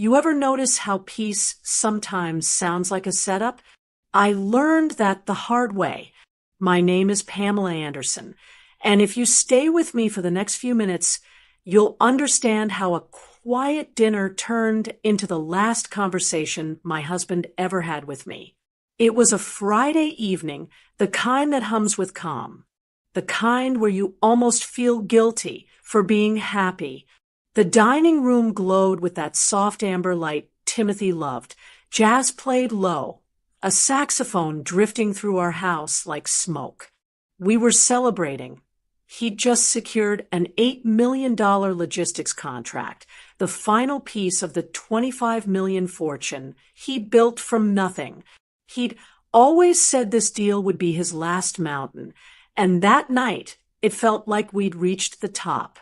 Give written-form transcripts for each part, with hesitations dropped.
You ever notice how peace sometimes sounds like a setup? I learned that the hard way. My name is Pamela Anderson, and if you stay with me for the next few minutes, you'll understand how a quiet dinner turned into the last conversation my husband ever had with me. It was a Friday evening, the kind that hums with calm, the kind where you almost feel guilty for being happy. The dining room glowed with that soft amber light Timothy loved. Jazz played low, a saxophone drifting through our house like smoke. We were celebrating. He'd just secured an $8 million logistics contract, the final piece of the $25 million fortune he built from nothing. He'd always said this deal would be his last mountain, and that night it felt like we'd reached the top.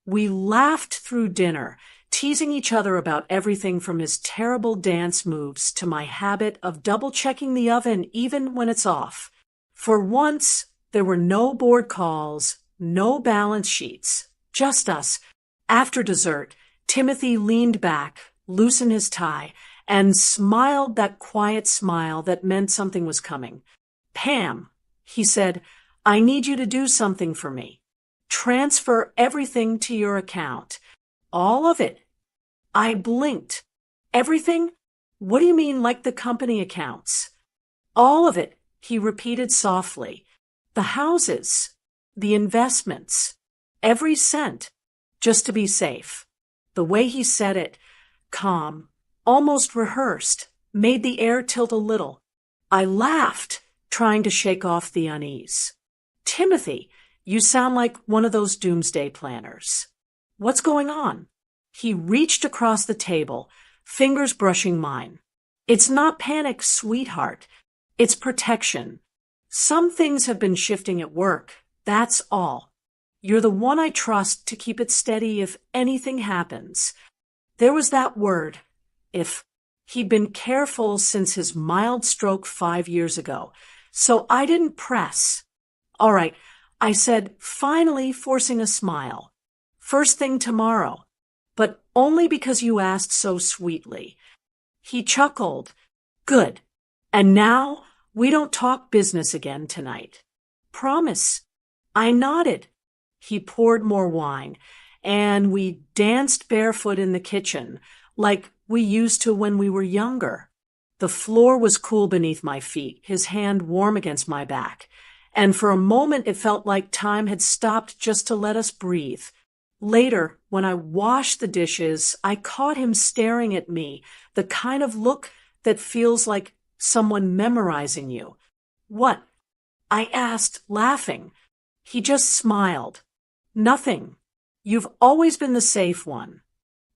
We laughed through dinner, teasing each other about everything from his terrible dance moves to my habit of double-checking the oven even when it's off. For once, there were no board calls, no balance sheets, just us. After dessert, Timothy leaned back, loosened his tie, and smiled that quiet smile that meant something was coming. "Pam," he said, "I need you to do something for me. Transfer everything to your account. All of it." I blinked. "Everything? What do you mean, like the company accounts?" "All of it," he repeated softly. "The houses, the investments, every cent, just to be safe." The way he said it, calm, almost rehearsed, made the air tilt a little. I laughed, trying to shake off the unease. "Timothy, you sound like one of those doomsday planners. What's going on?" He reached across the table, fingers brushing mine. "It's not panic, sweetheart. It's protection. Some things have been shifting at work, that's all. You're the one I trust to keep it steady if anything happens." There was that word, if. He'd been careful since his mild stroke 5 years ago, so I didn't press. "All right," I said, finally forcing a smile. "First thing tomorrow, but only because you asked so sweetly." He chuckled. "Good. And now we don't talk business again tonight." "Promise." I nodded. He poured more wine, and we danced barefoot in the kitchen, like we used to when we were younger. The floor was cool beneath my feet, his hand warm against my back, and for a moment it felt like time had stopped just to let us breathe. Later, when I washed the dishes, I caught him staring at me, the kind of look that feels like someone memorizing you. "What?" I asked, laughing. He just smiled. "Nothing. You've always been the safe one."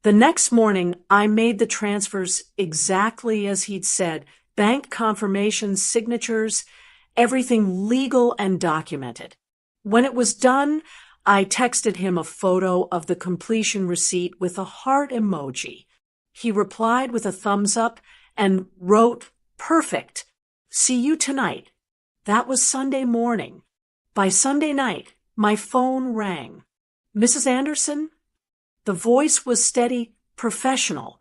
The next morning, I made the transfers exactly as he'd said, bank confirmations, signatures, everything legal and documented. When it was done, I texted him a photo of the completion receipt with a heart emoji. He replied with a thumbs up and wrote, "Perfect. See you tonight." That was Sunday morning. By Sunday night, my phone rang. "Mrs. Anderson?" The voice was steady, professional.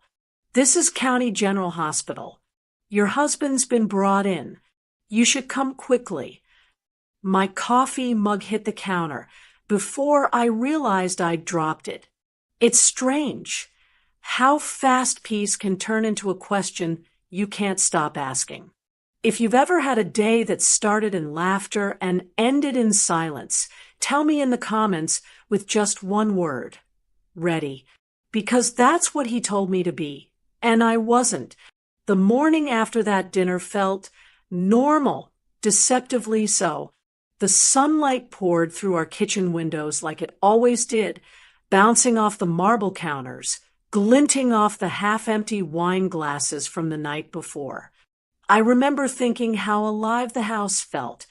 "This is County General Hospital. Your husband's been brought in. You should come quickly." My coffee mug hit the counter before I realized I'd dropped it. It's strange how fast peace can turn into a question you can't stop asking. If you've ever had a day that started in laughter and ended in silence, tell me in the comments with just one word. Ready. Because that's what he told me to be. And I wasn't. The morning after that dinner felt normal, deceptively so. The sunlight poured through our kitchen windows like it always did, bouncing off the marble counters, glinting off the half-empty wine glasses from the night before. I remember thinking how alive the house felt.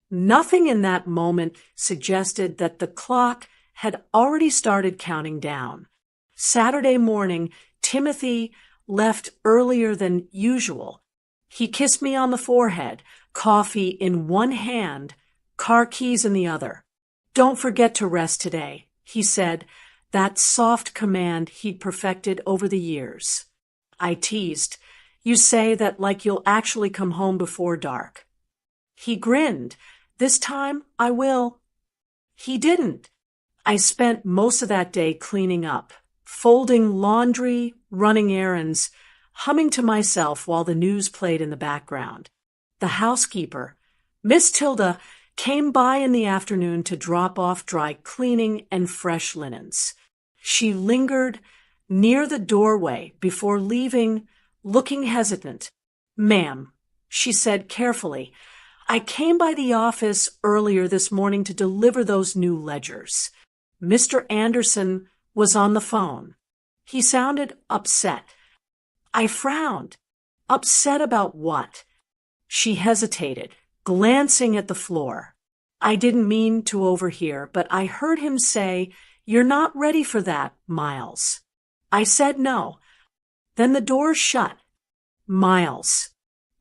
Nothing in that moment suggested that the clock had already started counting down. Saturday morning, Timothy left earlier than usual. He kissed me on the forehead, coffee in one hand, car keys in the other. "Don't forget to rest today," he said, that soft command he'd perfected over the years. I teased. You say that like you'll actually come home before dark. He grinned. This time I will. He didn't. I spent most of that day cleaning up, folding laundry, running errands, humming to myself while the news played in the background. The housekeeper, Miss Tilda, came by in the afternoon to drop off dry cleaning and fresh linens. She lingered near the doorway before leaving, looking hesitant. "Ma'am," she said carefully, "I came by the office earlier this morning to deliver those new ledgers. Mr. Anderson was on the phone. He sounded upset." I frowned. Upset about what? She hesitated, glancing at the floor. I didn't mean to overhear, but I heard him say, "You're not ready for that, Miles." I said no. Then the door shut. Miles,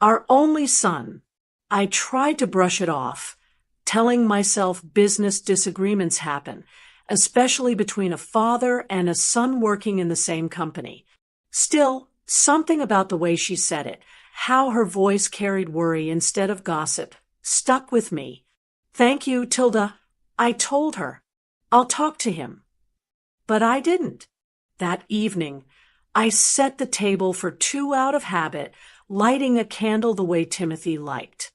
our only son. I tried to brush it off, telling myself business disagreements happen, especially between a father and a son working in the same company. Still, something about the way she said it, how her voice carried worry instead of gossip, stuck with me. "Thank you, Tilda," I told her. "I'll talk to him." But I didn't. That evening, I set the table for 2 out of habit, lighting a candle the way Timothy liked.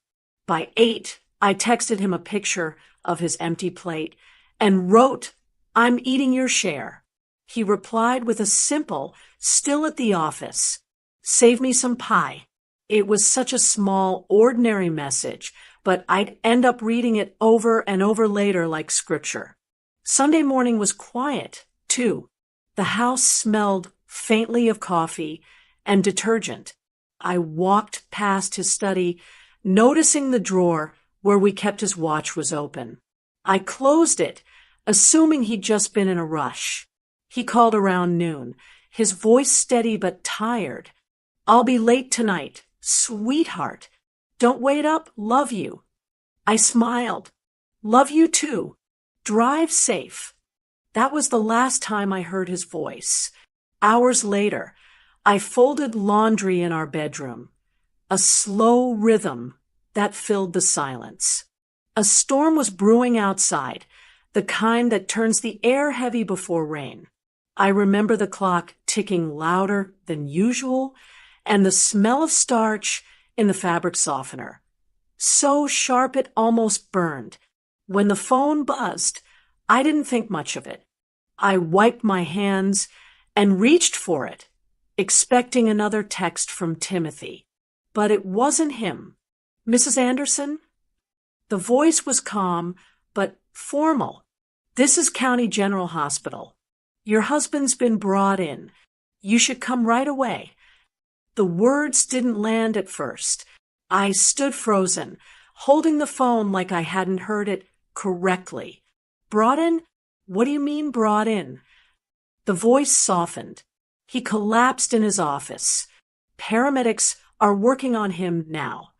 By 8, I texted him a picture of his empty plate and wrote, "I'm eating your share." He replied with a simple, "Still at the office. Save me some pie." It was such a small, ordinary message, but I'd end up reading it over and over later like scripture. Sunday morning was quiet, too. The house smelled faintly of coffee and detergent. I walked past his study, noticing the drawer where we kept his watch was open. I closed it, assuming he'd just been in a rush. He called around noon, his voice steady but tired. "I'll be late tonight. Sweetheart. Don't wait up. Love you." I smiled. "Love you too. Drive safe." That was the last time I heard his voice. Hours later, I folded laundry in our bedroom. A slow rhythm that filled the silence. A storm was brewing outside, the kind that turns the air heavy before rain. I remember the clock ticking louder than usual and the smell of starch in the fabric softener. So sharp it almost burned. When the phone buzzed, I didn't think much of it. I wiped my hands and reached for it, expecting another text from Timothy. But it wasn't him. "Mrs. Anderson?" The voice was calm, but formal. "This is County General Hospital. Your husband's been brought in. You should come right away." The words didn't land at first. I stood frozen, holding the phone like I hadn't heard it correctly. "Brought in? What do you mean brought in?" The voice softened. He collapsed in his office. "Paramedics are working on him now."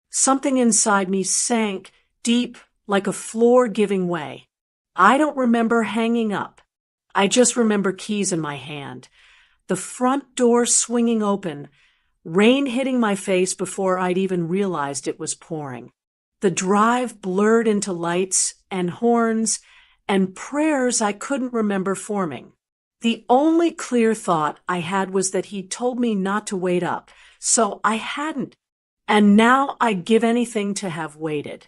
Something inside me sank deep like a floor giving way. I don't remember hanging up. I just remember keys in my hand. The front door swinging open, rain hitting my face before I'd even realized it was pouring. The drive blurred into lights and horns and prayers I couldn't remember forming. The only clear thought I had was that he'd told me not to wait up, so I hadn't. And now I'd give anything to have waited.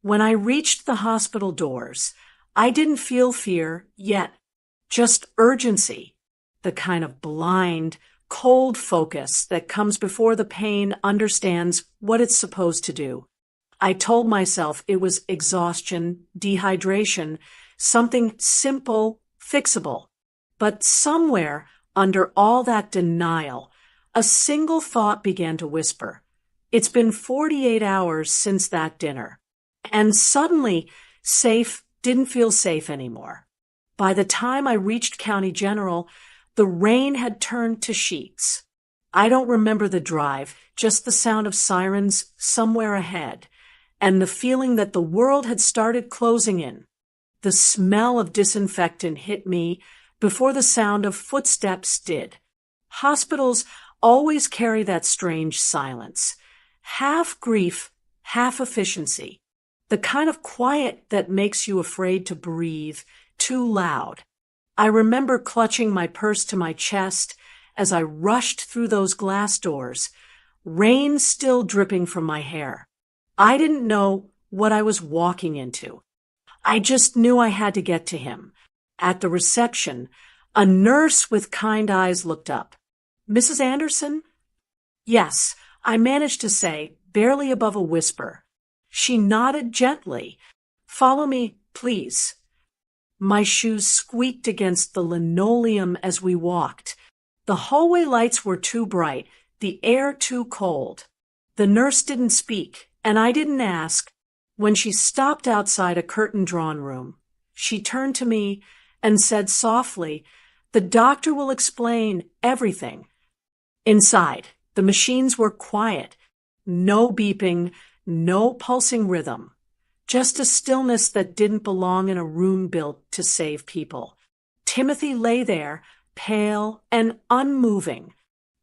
When I reached the hospital doors, I didn't feel fear yet, just urgency, the kind of blind, cold focus that comes before the pain understands what it's supposed to do. I told myself it was exhaustion, dehydration, something simple, fixable. But somewhere under all that denial, a single thought began to whisper. It's been 48 hours since that dinner. And suddenly, safe didn't feel safe anymore. By the time I reached County General, the rain had turned to sheets. I don't remember the drive, just the sound of sirens somewhere ahead, and the feeling that the world had started closing in. The smell of disinfectant hit me before the sound of footsteps did. Hospitals always carry that strange silence. Half grief, half efficiency. The kind of quiet that makes you afraid to breathe, too loud. I remember clutching my purse to my chest as I rushed through those glass doors, rain still dripping from my hair. I didn't know what I was walking into. I just knew I had to get to him. At the reception, a nurse with kind eyes looked up. "Mrs. Anderson?" "Yes," I managed to say, barely above a whisper. She nodded gently. "Follow me, please." My shoes squeaked against the linoleum as we walked. The hallway lights were too bright, the air too cold. The nurse didn't speak, and I didn't ask. When she stopped outside a curtain-drawn room, she turned to me and said softly, "The doctor will explain everything." Inside, the machines were quiet. No beeping, no pulsing rhythm. Just a stillness that didn't belong in a room built to save people. Timothy lay there, pale and unmoving.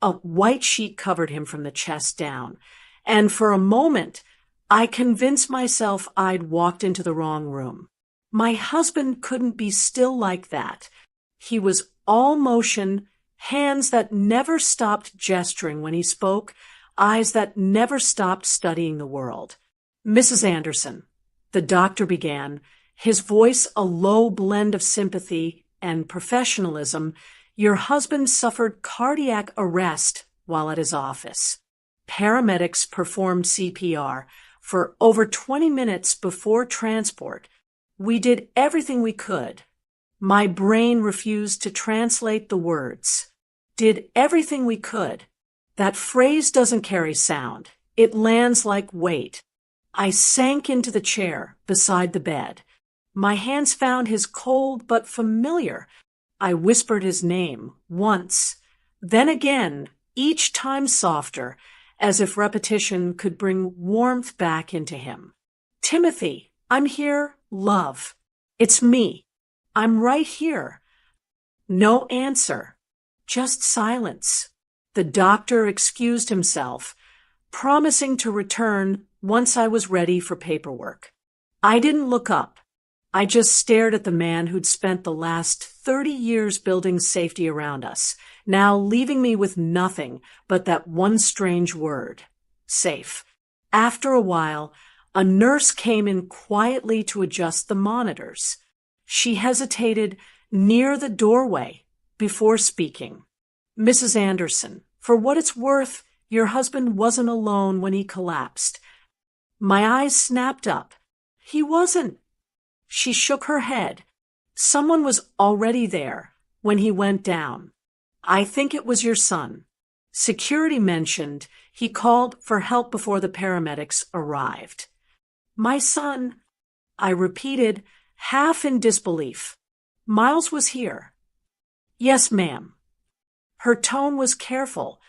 A white sheet covered him from the chest down, and for a moment, I convinced myself I'd walked into the wrong room. My husband couldn't be still like that. He was all motion, hands that never stopped gesturing when he spoke, eyes that never stopped studying the world. "Mrs. Anderson," the doctor began, his voice a low blend of sympathy and professionalism, "your husband suffered cardiac arrest while at his office. Paramedics performed CPR for over 20 minutes before transport. We did everything we could. My brain refused to translate the words. Did everything we could. That phrase doesn't carry sound. It lands like weight. I sank into the chair beside the bed. My hands found his cold but familiar. I whispered his name once, then again, each time softer, as if repetition could bring warmth back into him. "Timothy, I'm here, love. It's me. I'm right here." No answer, just silence. The doctor excused himself, promising to return once I was ready for paperwork. I didn't look up. I just stared at the man who'd spent the last 30 years building safety around us, now leaving me with nothing but that one strange word, safe. After a while, a nurse came in quietly to adjust the monitors. She hesitated near the doorway before speaking. "Mrs. Anderson, for what it's worth, your husband wasn't alone when he collapsed." My eyes snapped up. "He wasn't." She shook her head. "Someone was already there when he went down. I think it was your son. Security mentioned he called for help before the paramedics arrived." "My son," I repeated, half in disbelief. "Miles was here." "Yes, ma'am." Her tone was careful.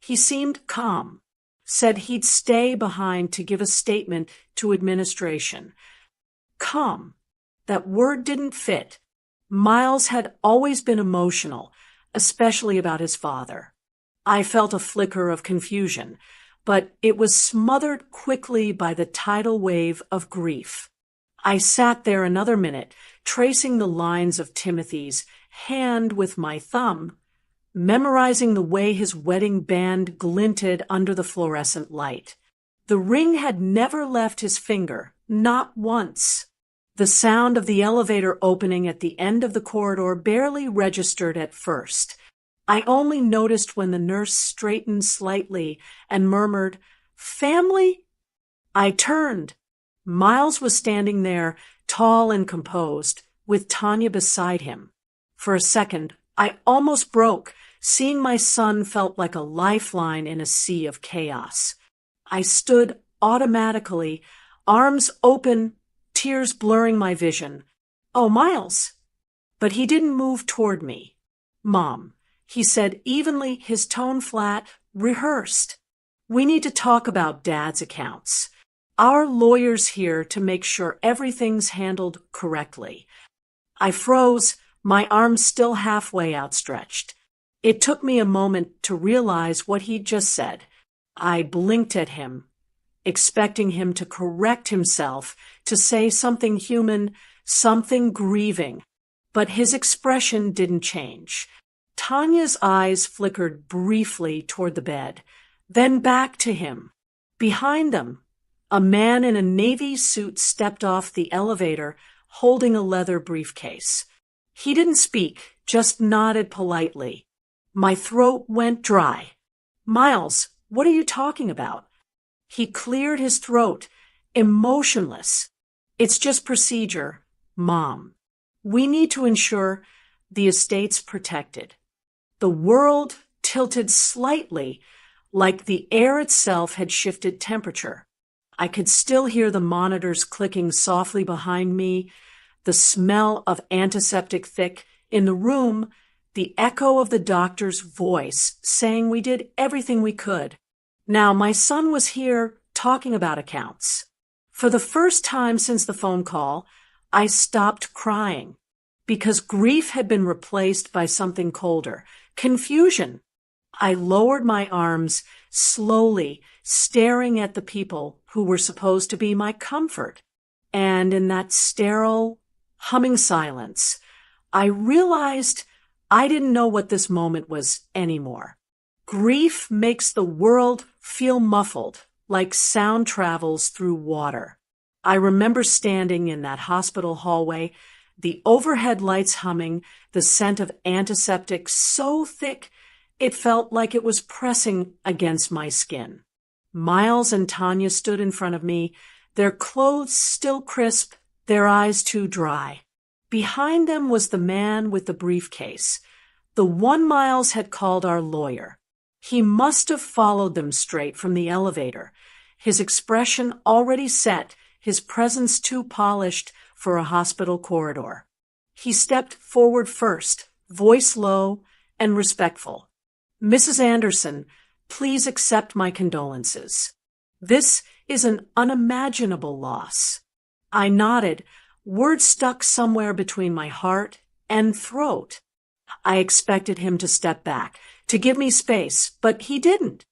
He seemed calm. Said he'd stay behind to give a statement to administration. Calm. That word didn't fit. Miles had always been emotional, especially about his father. I felt a flicker of confusion, but it was smothered quickly by the tidal wave of grief. I sat there another minute, tracing the lines of Timothy's hand with my thumb, memorizing the way his wedding band glinted under the fluorescent light. The ring had never left his finger, not once. The sound of the elevator opening at the end of the corridor barely registered at first. I only noticed when the nurse straightened slightly and murmured, "Family?" I turned. Miles was standing there, tall and composed, with Tanya beside him. For a second, I almost broke. Seeing my son felt like a lifeline in a sea of chaos. I stood automatically, arms open, tears blurring my vision. "Oh, Miles!" But he didn't move toward me. "Mom," he said evenly, his tone flat, rehearsed. "We need to talk about Dad's accounts. Our lawyer's here to make sure everything's handled correctly." I froze, my arms still halfway outstretched. It took me a moment to realize what he'd just said. I blinked at him, expecting him to correct himself, to say something human, something grieving. But his expression didn't change. Tanya's eyes flickered briefly toward the bed, then back to him. Behind them, a man in a navy suit stepped off the elevator, holding a leather briefcase. He didn't speak, just nodded politely. My throat went dry. Miles, what are you talking about? He cleared his throat, emotionless. It's just procedure, Mom. We need to ensure the estate's protected. The world tilted slightly, like the air itself had shifted temperature. I could still hear the monitors clicking softly behind me, the smell of antiseptic thick in the room, the echo of the doctor's voice saying we did everything we could. Now, my son was here talking about accounts. For the first time since the phone call, I stopped crying because grief had been replaced by something colder, confusion. I lowered my arms slowly, staring at the people who were supposed to be my comfort. And in that sterile, humming silence, I realized I didn't know what this moment was anymore. Grief makes the world feel muffled, like sound travels through water. I remember standing in that hospital hallway, the overhead lights humming, the scent of antiseptic so thick it felt like it was pressing against my skin. Miles and Tanya stood in front of me, their clothes still crisp, their eyes too dry. Behind them was the man with the briefcase, the one Miles had called our lawyer. He must have followed them straight from the elevator, his expression already set, his presence too polished for a hospital corridor. He stepped forward first, voice low and respectful. Mrs. Anderson, please accept my condolences. This is an unimaginable loss. I nodded, words stuck somewhere between my heart and throat. I expected him to step back, to give me space, but he didn't.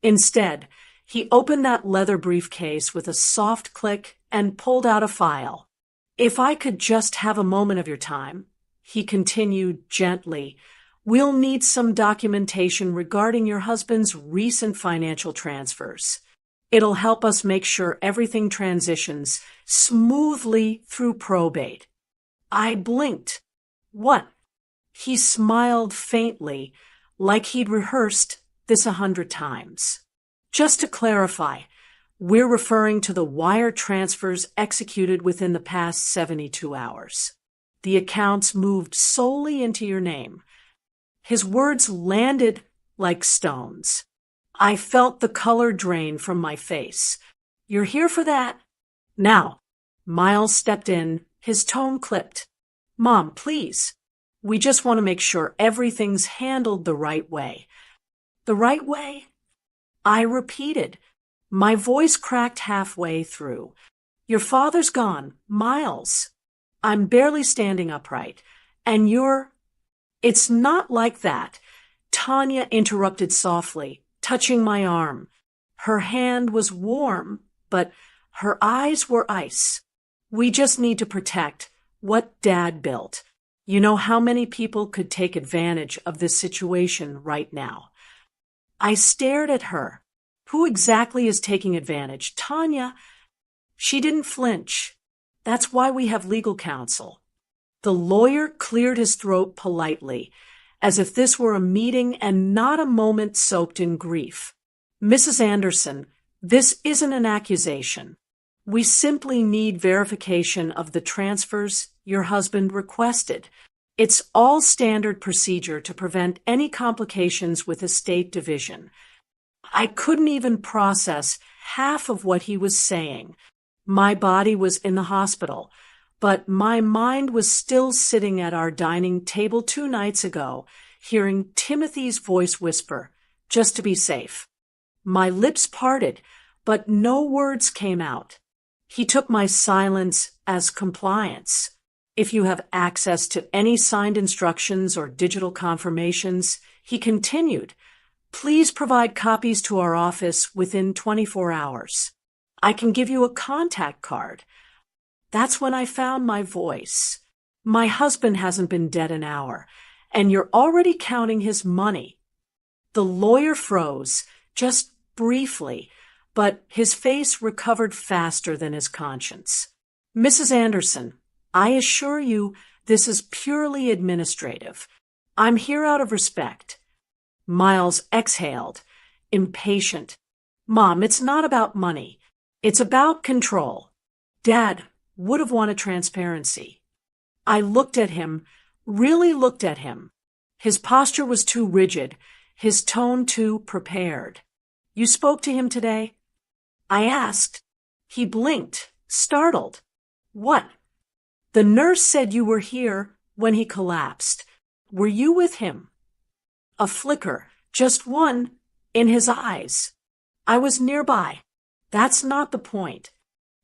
Instead, he opened that leather briefcase with a soft click and pulled out a file. If I could just have a moment of your time, he continued gently, we'll need some documentation regarding your husband's recent financial transfers. It'll help us make sure everything transitions smoothly through probate. I blinked. What? He smiled faintly, like he'd rehearsed this 100 times. Just to clarify, we're referring to the wire transfers executed within the past 72 hours. The accounts moved solely into your name. His words landed like stones. I felt the color drain from my face. You're here for that? Now, Miles stepped in, his tone clipped. Mom, please. We just want to make sure everything's handled the right way. The right way? I repeated. My voice cracked halfway through. Your father's gone, Miles. I'm barely standing upright. And It's not like that. Tanya interrupted softly, touching my arm. Her hand was warm, but her eyes were ice. We just need to protect what Dad built. You know how many people could take advantage of this situation right now? I stared at her. Who exactly is taking advantage? Tanya. She didn't flinch. That's why we have legal counsel. The lawyer cleared his throat politely, as if this were a meeting and not a moment soaked in grief. Mrs. Anderson, this isn't an accusation. We simply need verification of the transfers your husband requested. It's all standard procedure to prevent any complications with estate division. I couldn't even process half of what he was saying. My body was in the hospital, but my mind was still sitting at our dining table 2 nights ago, hearing Timothy's voice whisper, just to be safe. My lips parted, but no words came out. He took my silence as compliance. If you have access to any signed instructions or digital confirmations, he continued, please provide copies to our office within 24 hours. I can give you a contact card. That's when I found my voice. My husband hasn't been dead an hour, and you're already counting his money. The lawyer froze, just briefly, but his face recovered faster than his conscience. Mrs. Anderson, I assure you this is purely administrative. I'm here out of respect. Miles exhaled, impatient. Mom, it's not about money. It's about control. Dad would have wanted transparency. I looked at him, really looked at him. His posture was too rigid, his tone too prepared. You spoke to him today? I asked. He blinked, startled. What? The nurse said you were here when he collapsed. Were you with him? A flicker, just one, in his eyes. I was nearby. That's not the point.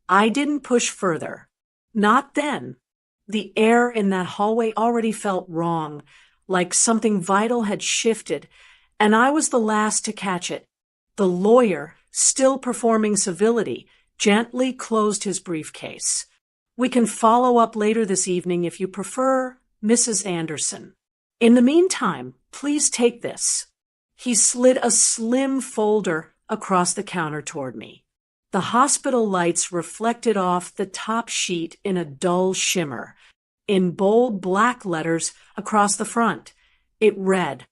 I didn't push further. Not then. The air in that hallway already felt wrong, like something vital had shifted, and I was the last to catch it. The lawyer, still performing civility, gently closed his briefcase. We can follow up later this evening if you prefer, Mrs. Anderson. In the meantime, please take this. He slid a slim folder across the counter toward me. The hospital lights reflected off the top sheet in a dull shimmer. In bold black letters across the front, it read,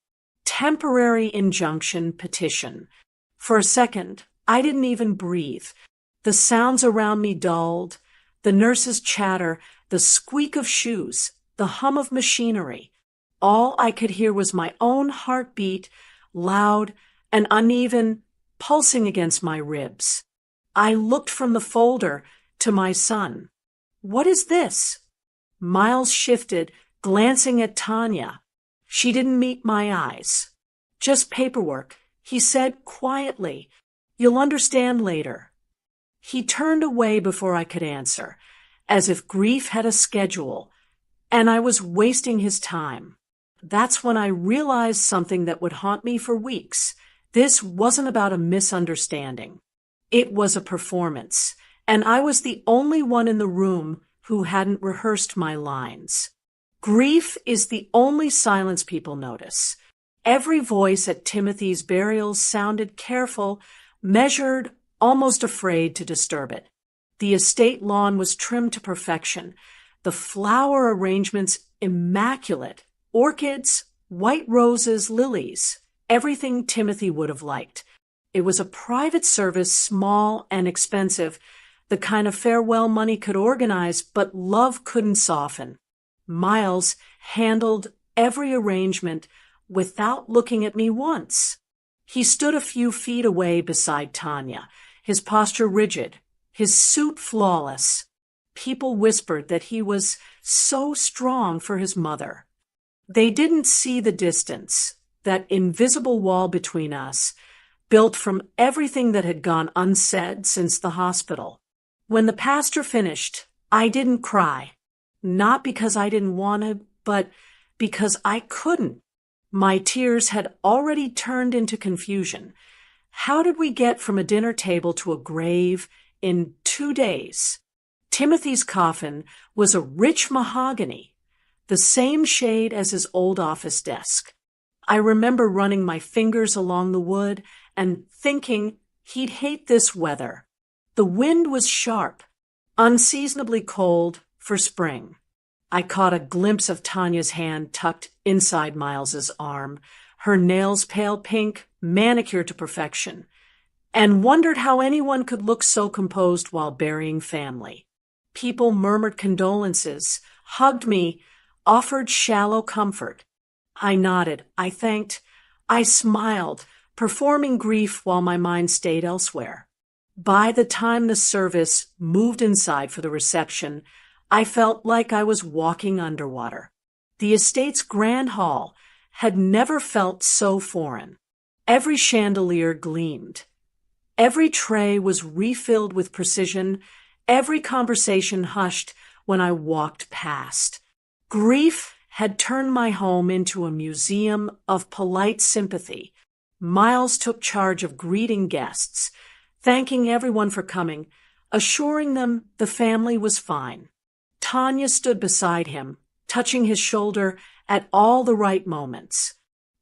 Temporary Injunction Petition. For a second, I didn't even breathe. The sounds around me dulled, the nurse's chatter, the squeak of shoes, the hum of machinery. All I could hear was my own heartbeat, loud and uneven, pulsing against my ribs. I looked from the folder to my son. What is this? Miles shifted, glancing at Tanya. She didn't meet my eyes. Just paperwork, he said quietly. You'll understand later. He turned away before I could answer, as if grief had a schedule, and I was wasting his time. That's when I realized something that would haunt me for weeks. This wasn't about a misunderstanding. It was a performance, and I was the only one in the room who hadn't rehearsed my lines. Grief is the only silence people notice. Every voice at Timothy's burial sounded careful, measured, almost afraid to disturb it. The estate lawn was trimmed to perfection, the flower arrangements immaculate, orchids, white roses, lilies, everything Timothy would have liked. It was a private service, small and expensive, the kind of farewell money could organize, but love couldn't soften. Miles handled every arrangement without looking at me once. He stood a few feet away beside Tanya, his posture rigid, his suit flawless. People whispered that he was so strong for his mother. They didn't see the distance, that invisible wall between us, built from everything that had gone unsaid since the hospital. When the pastor finished, I didn't cry. Not because I didn't want to, but because I couldn't. My tears had already turned into confusion. How did we get from a dinner table to a grave in 2 days? Timothy's coffin was a rich mahogany, the same shade as his old office desk. I remember running my fingers along the wood and thinking he'd hate this weather. The wind was sharp, unseasonably cold for spring. I caught a glimpse of Tanya's hand tucked inside Miles's arm, her nails pale pink, manicured to perfection, and wondered how anyone could look so composed while burying family. People murmured condolences, hugged me, offered shallow comfort. I nodded, I thanked, I smiled, performing grief while my mind stayed elsewhere. By the time the service moved inside for the reception, I felt like I was walking underwater. The estate's grand hall had never felt so foreign. Every chandelier gleamed. Every tray was refilled with precision, every conversation hushed when I walked past. Grief had turned my home into a museum of polite sympathy. Miles took charge of greeting guests, thanking everyone for coming, assuring them the family was fine. Tanya stood beside him, touching his shoulder at all the right moments.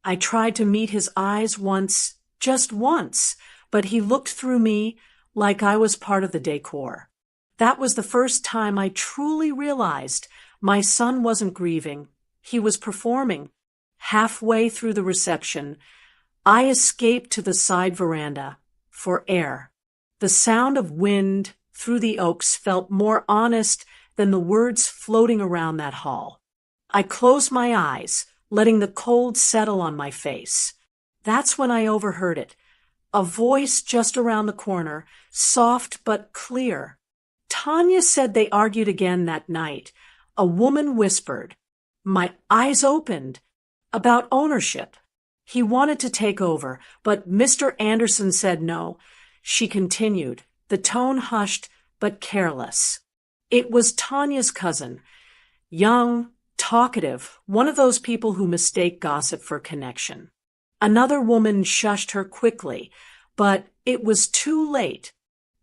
I tried to meet his eyes once, just once, but he looked through me like I was part of the decor. That was the first time I truly realized my son wasn't grieving. He was performing. Halfway through the reception, I escaped to the side veranda for air. The sound of wind through the oaks felt more honest than the words floating around that hall. I closed my eyes, letting the cold settle on my face. That's when I overheard it. A voice just around the corner, soft but clear. Tanya said they argued again that night. A woman whispered. My eyes opened. About ownership. He wanted to take over, but Mr. Anderson said no. She continued, the tone hushed but careless. It was Tanya's cousin. Young, talkative, one of those people who mistake gossip for connection. Another woman shushed her quickly, but it was too late.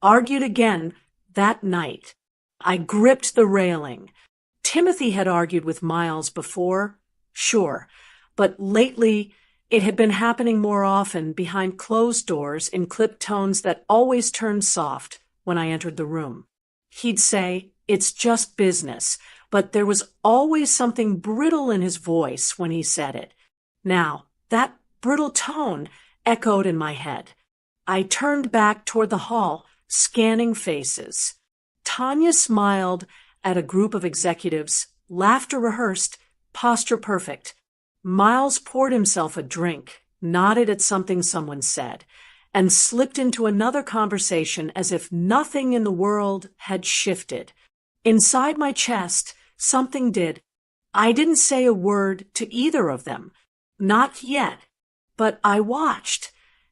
Argued again that night. I gripped the railing. Timothy had argued with Miles before, sure, but lately it had been happening more often behind closed doors in clipped tones that always turned soft when I entered the room. He'd say, it's just business, but there was always something brittle in his voice when he said it. Now, that brittle tone echoed in my head. I turned back toward the hall, scanning faces. Tanya smiled at a group of executives, laughter rehearsed, posture perfect. Miles poured himself a drink, nodded at something someone said, and slipped into another conversation as if nothing in the world had shifted. Inside my chest, something did. I didn't say a word to either of them. Not yet. But I watched.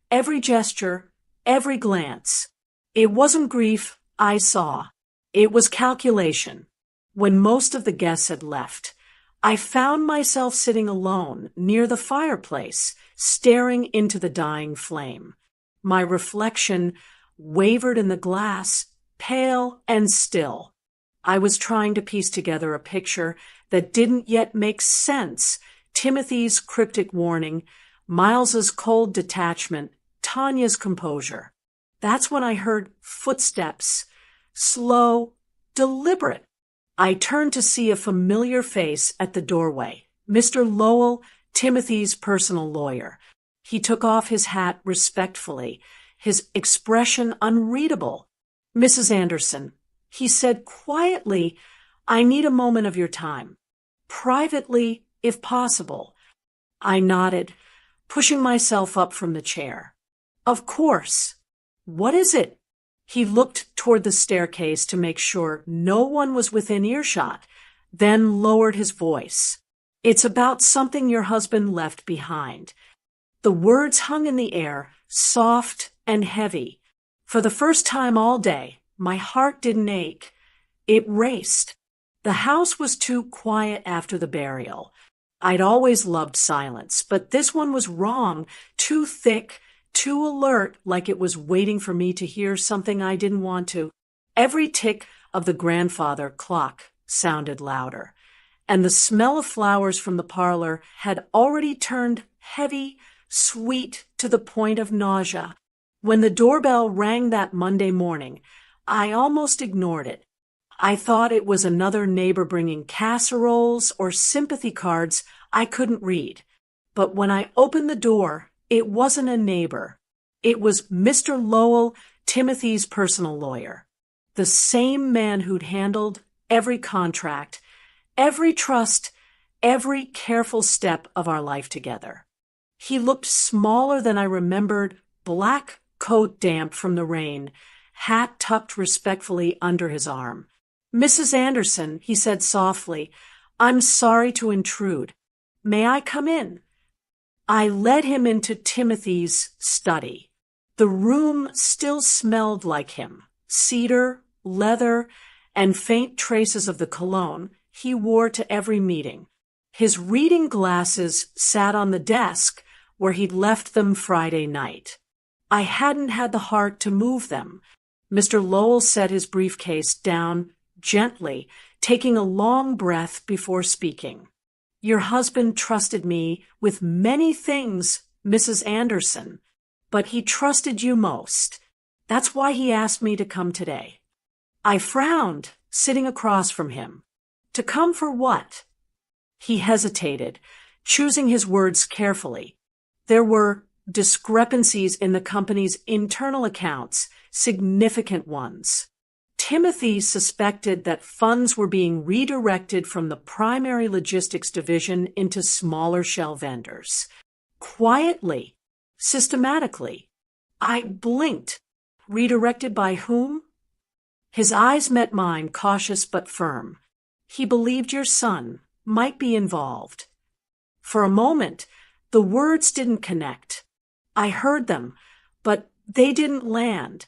Every gesture, every glance. It wasn't grief I saw. It was calculation. When most of the guests had left, I found myself sitting alone near the fireplace, staring into the dying flame. My reflection wavered in the glass, pale and still. I was trying to piece together a picture that didn't yet make sense. Timothy's cryptic warning, Miles's cold detachment, Tanya's composure. That's when I heard footsteps, slow, deliberate. I turned to see a familiar face at the doorway, Mr. Lowell, Timothy's personal lawyer. He took off his hat respectfully, his expression unreadable. Mrs. Anderson, he said quietly, I need a moment of your time. Privately, if possible. I nodded, pushing myself up from the chair. Of course. What is it? He looked toward the staircase to make sure no one was within earshot, then lowered his voice. It's about something your husband left behind. The words hung in the air, soft and heavy. For the first time all day, my heart didn't ache. It raced. The house was too quiet after the burial. I'd always loved silence, but this one was wrong, too thick, too alert, like it was waiting for me to hear something I didn't want to. Every tick of the grandfather clock sounded louder, and the smell of flowers from the parlor had already turned heavy, sweet to the point of nausea. When the doorbell rang that Monday morning, I almost ignored it. I thought it was another neighbor bringing casseroles or sympathy cards I couldn't read. But when I opened the door, it wasn't a neighbor. It was Mr. Lowell, Timothy's personal lawyer. The same man who'd handled every contract, every trust, every careful step of our life together. He looked smaller than I remembered, black coat damp from the rain, hat tucked respectfully under his arm. Mrs. Anderson, he said softly, I'm sorry to intrude. May I come in? I led him into Timothy's study. The room still smelled like him, cedar, leather, and faint traces of the cologne he wore to every meeting. His reading glasses sat on the desk where he'd left them Friday night. I hadn't had the heart to move them. Mr. Lowell set his briefcase down gently, taking a long breath before speaking. Your husband trusted me with many things, Mrs. Anderson, but he trusted you most. That's why he asked me to come today. I frowned, sitting across from him. To come for what? He hesitated, choosing his words carefully. There were discrepancies in the company's internal accounts, significant ones. Timothy suspected that funds were being redirected from the primary logistics division into smaller shell vendors. Quietly, systematically. I blinked. Redirected by whom? His eyes met mine, cautious but firm. He believed your son might be involved. For a moment, the words didn't connect. I heard them, but they didn't land.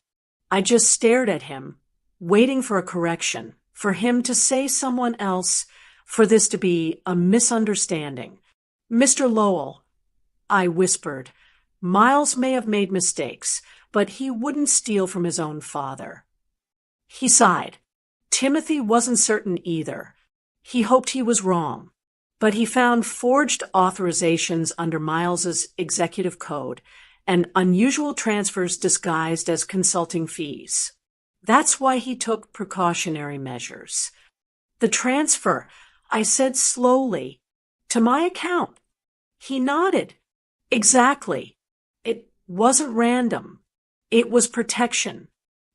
I just stared at him, waiting for a correction, for him to say someone else, for this to be a misunderstanding. Mr. Lowell, I whispered, Miles may have made mistakes, but he wouldn't steal from his own father. He sighed. Timothy wasn't certain either. He hoped he was wrong, but he found forged authorizations under Miles's executive code and unusual transfers disguised as consulting fees. That's why he took precautionary measures. The transfer, I said slowly, to my account. He nodded. Exactly. It wasn't random. It was protection.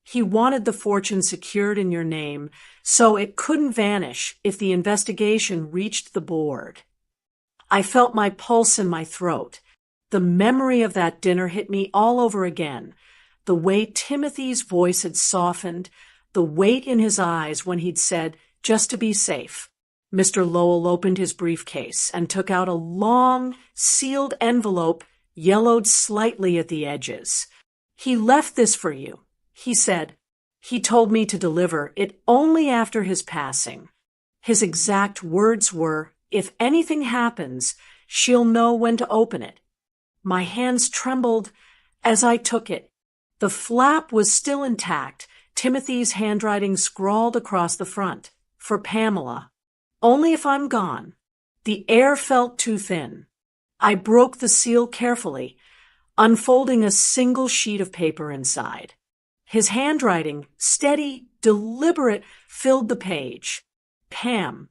He wanted the fortune secured in your name, so it couldn't vanish if the investigation reached the board. I felt my pulse in my throat. The memory of that dinner hit me all over again. The way Timothy's voice had softened, the weight in his eyes when he'd said, just to be safe. Mr. Lowell opened his briefcase and took out a long, sealed envelope, yellowed slightly at the edges. He left this for you. He said, he told me to deliver it only after his passing. His exact words were, if anything happens, she'll know when to open it. My hands trembled as I took it. The flap was still intact, Timothy's handwriting scrawled across the front. For Pamela. Only if I'm gone. The air felt too thin. I broke the seal carefully, unfolding a single sheet of paper inside. His handwriting, steady, deliberate, filled the page. Pam,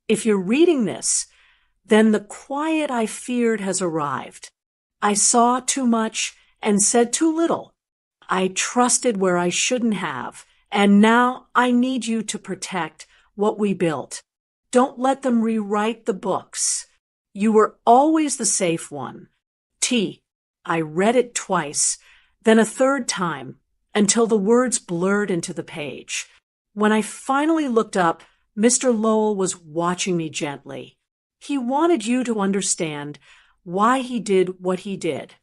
if you're reading this, then the quiet I feared has arrived. I saw too much and said too little. I trusted where I shouldn't have, and now I need you to protect what we built. Don't let them rewrite the books. You were always the safe one. T. I read it twice, then a third time, until the words blurred into the page. When I finally looked up, Mr. Lowell was watching me gently. He wanted you to understand why he did what he did.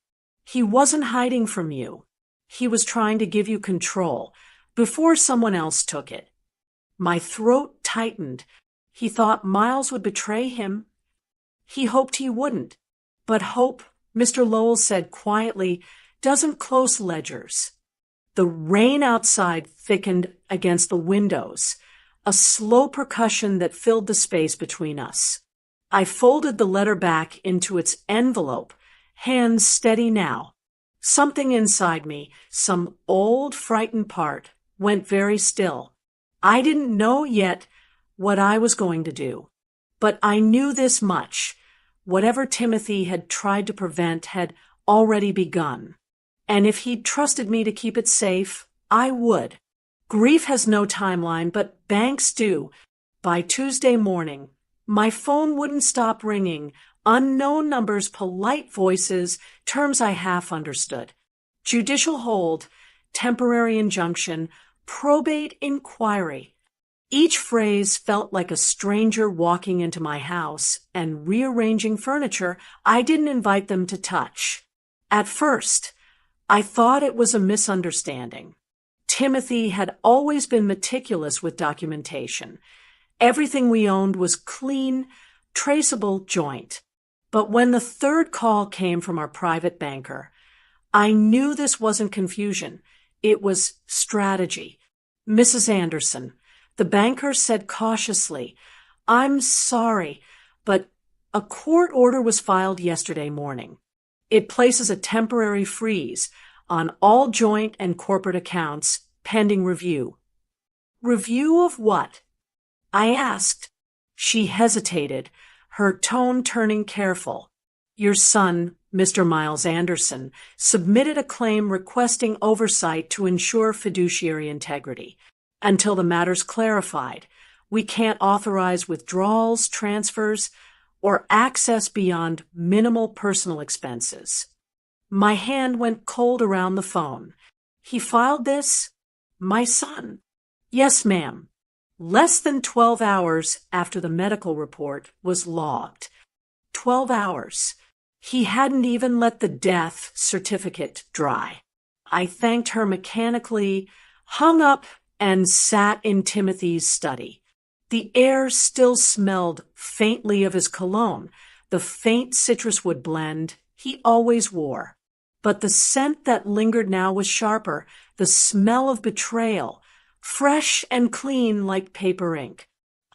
He wasn't hiding from you. He was trying to give you control before someone else took it. My throat tightened. He thought Miles would betray him. He hoped he wouldn't. But hope, Mr. Lowell said quietly, doesn't close ledgers. The rain outside thickened against the windows, a slow percussion that filled the space between us. I folded the letter back into its envelope, hands steady now. Something inside me, some old frightened part, went very still. I didn't know yet what I was going to do, but I knew this much. Whatever Timothy had tried to prevent had already begun. And if he'd trusted me to keep it safe, I would. Grief has no timeline, but banks do. By Tuesday morning, my phone wouldn't stop ringing. Unknown numbers, polite voices, terms I half understood. Judicial hold, temporary injunction, probate inquiry. Each phrase felt like a stranger walking into my house and rearranging furniture I didn't invite them to touch. At first, I thought it was a misunderstanding. Timothy had always been meticulous with documentation. Everything we owned was clean, traceable, joint. But when the third call came from our private banker, I knew this wasn't confusion. It was strategy. Mrs. Anderson, the banker said cautiously, "I'm sorry, but a court order was filed yesterday morning. It places a temporary freeze on all joint and corporate accounts pending review." "Review of what?" I asked. She hesitated, her tone turning careful. "Your son, Mr. Miles Anderson, submitted a claim requesting oversight to ensure fiduciary integrity. Until the matter's clarified, we can't authorize withdrawals, transfers, or access beyond minimal personal expenses." My hand went cold around the phone. "He filed this?" "My son." "Yes, ma'am." Less than 12 hours after the medical report was logged. 12 hours. He hadn't even let the death certificate dry. I thanked her mechanically, hung up, and sat in Timothy's study. The air still smelled faintly of his cologne, the faint citrus wood blend he always wore. But the scent that lingered now was sharper, the smell of betrayal, fresh and clean like paper ink.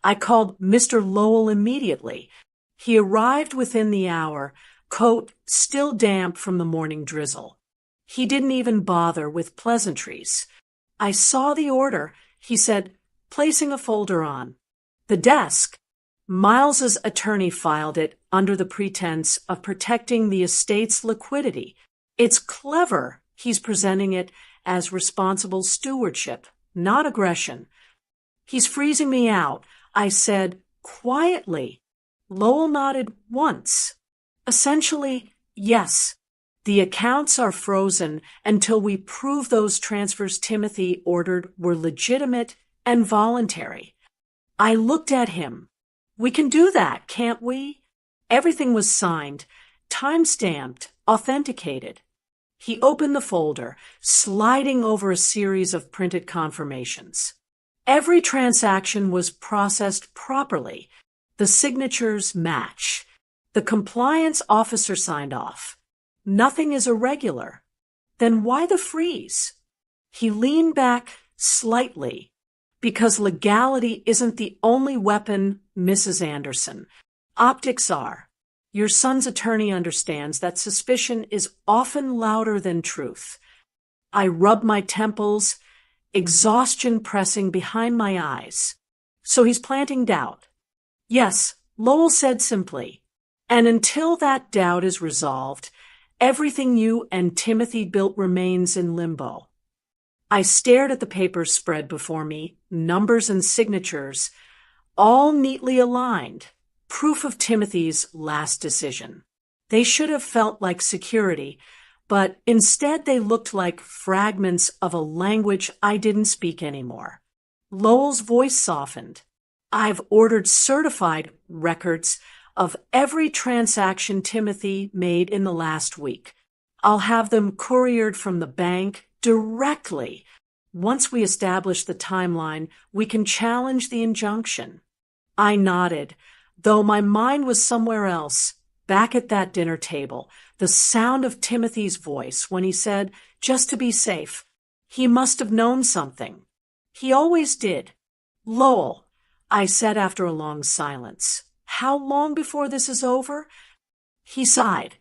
I called Mr. Lowell immediately. He arrived within the hour, coat still damp from the morning drizzle. He didn't even bother with pleasantries. "I saw the order," he said, placing a folder on the desk. Miles's attorney filed it under the pretense of protecting the estate's liquidity. It's clever he's presenting it as responsible stewardship, not aggression. "He's freezing me out," I said quietly. Lowell nodded once. "Essentially, yes. The accounts are frozen until we prove those transfers Timothy ordered were legitimate and voluntary." I looked at him. "We can do that, can't we?" Everything was signed, time-stamped, authenticated. He opened the folder, sliding over a series of printed confirmations. Every transaction was processed properly. The signatures match. The compliance officer signed off. Nothing is irregular. Then why the freeze? He leaned back slightly. "Because legality isn't the only weapon, Mrs. Anderson. Optics are. Your son's attorney understands that suspicion is often louder than truth." I rubbed my temples, exhaustion pressing behind my eyes. "So he's planting doubt." "Yes," Lowell said simply. "And until that doubt is resolved, everything you and Timothy built remains in limbo." I stared at the papers spread before me, numbers and signatures, all neatly aligned, proof of Timothy's last decision. They should have felt like security, but instead they looked like fragments of a language I didn't speak anymore. Lowell's voice softened. "I've ordered certified records of every transaction Timothy made in the last week. I'll have them couriered from the bank directly. Once we establish the timeline, we can challenge the injunction." I nodded, though my mind was somewhere else, back at that dinner table, the sound of Timothy's voice when he said, just to be safe, he must have known something. He always did. "Lowell," I said after a long silence, "how long before this is over?" He sighed.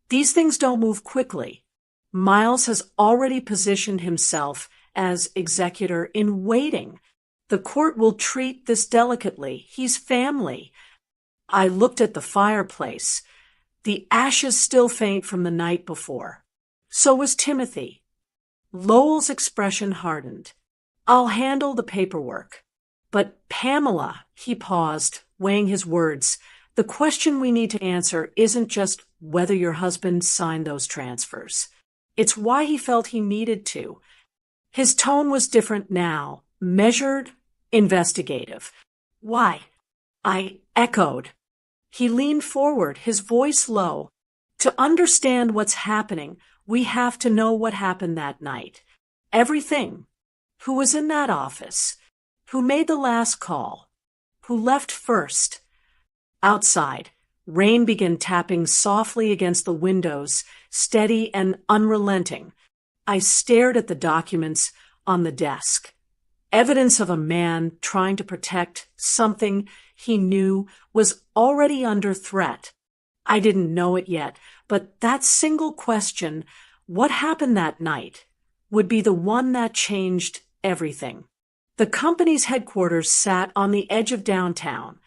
"These things don't move quickly. Miles has already positioned himself as executor in waiting. The court will treat this delicately. He's family." I looked at the fireplace, the ashes still faint from the night before. So was Timothy. Lowell's expression hardened. "I'll handle the paperwork. But Pamela," he paused, weighing his words, "the question we need to answer isn't just whether your husband signed those transfers. It's why he felt he needed to." His tone was different now, measured, investigative. "Why?" I echoed. He leaned forward, his voice low. "To understand what's happening, we have to know what happened that night. Everything. Who was in that office? Who made the last call? Who left first? Outside, rain began tapping softly against the windows, steady and unrelenting. I stared at the documents on the desk. Evidence of a man trying to protect something he knew was already under threat. I didn't know it yet, but that single question, what happened that night, would be the one that changed everything. The company's headquarters sat on the edge of downtown,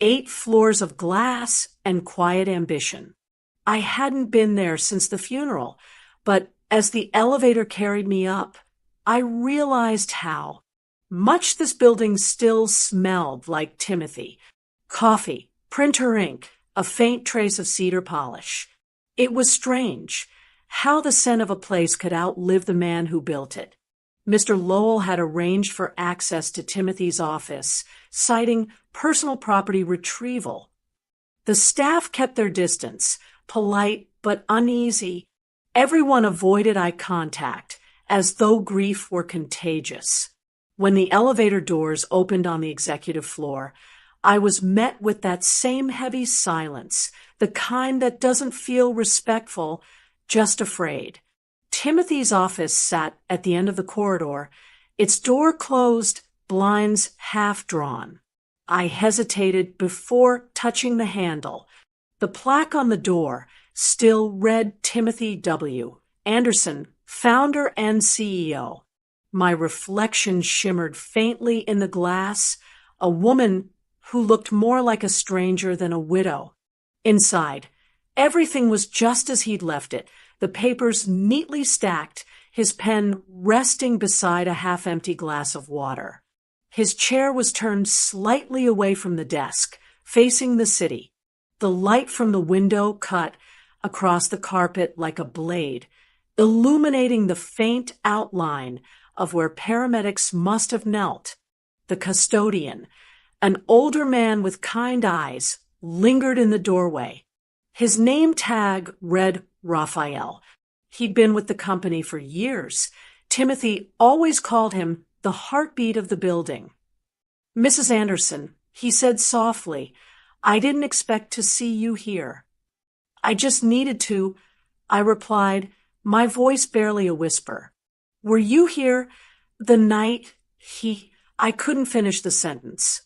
8 floors of glass and quiet ambition. I hadn't been there since the funeral, but as the elevator carried me up, I realized how much this building still smelled like Timothy. Coffee, printer ink, a faint trace of cedar polish. It was strange how the scent of a place could outlive the man who built it. Mr. Lowell had arranged for access to Timothy's office, citing personal property retrieval. The staff kept their distance, polite but uneasy. Everyone avoided eye contact, as though grief were contagious. When the elevator doors opened on the executive floor, I was met with that same heavy silence, the kind that doesn't feel respectful, just afraid. Timothy's office sat at the end of the corridor, its door closed, blinds half drawn. I hesitated before touching the handle. The plaque on the door still read Timothy W. Anderson, founder and CEO. My reflection shimmered faintly in the glass, a woman who looked more like a stranger than a widow. Inside, everything was just as he'd left it, the papers neatly stacked, his pen resting beside a half-empty glass of water. His chair was turned slightly away from the desk, facing the city. The light from the window cut across the carpet like a blade, illuminating the faint outline of where paramedics must have knelt. The custodian, an older man with kind eyes, lingered in the doorway. His name tag read Raphael. He'd been with the company for years. Timothy always called him the heartbeat of the building. "Mrs. Anderson," he said softly, "I didn't expect to see you here." "I just needed to," I replied, my voice barely a whisper. "Were you here the night I couldn't finish the sentence.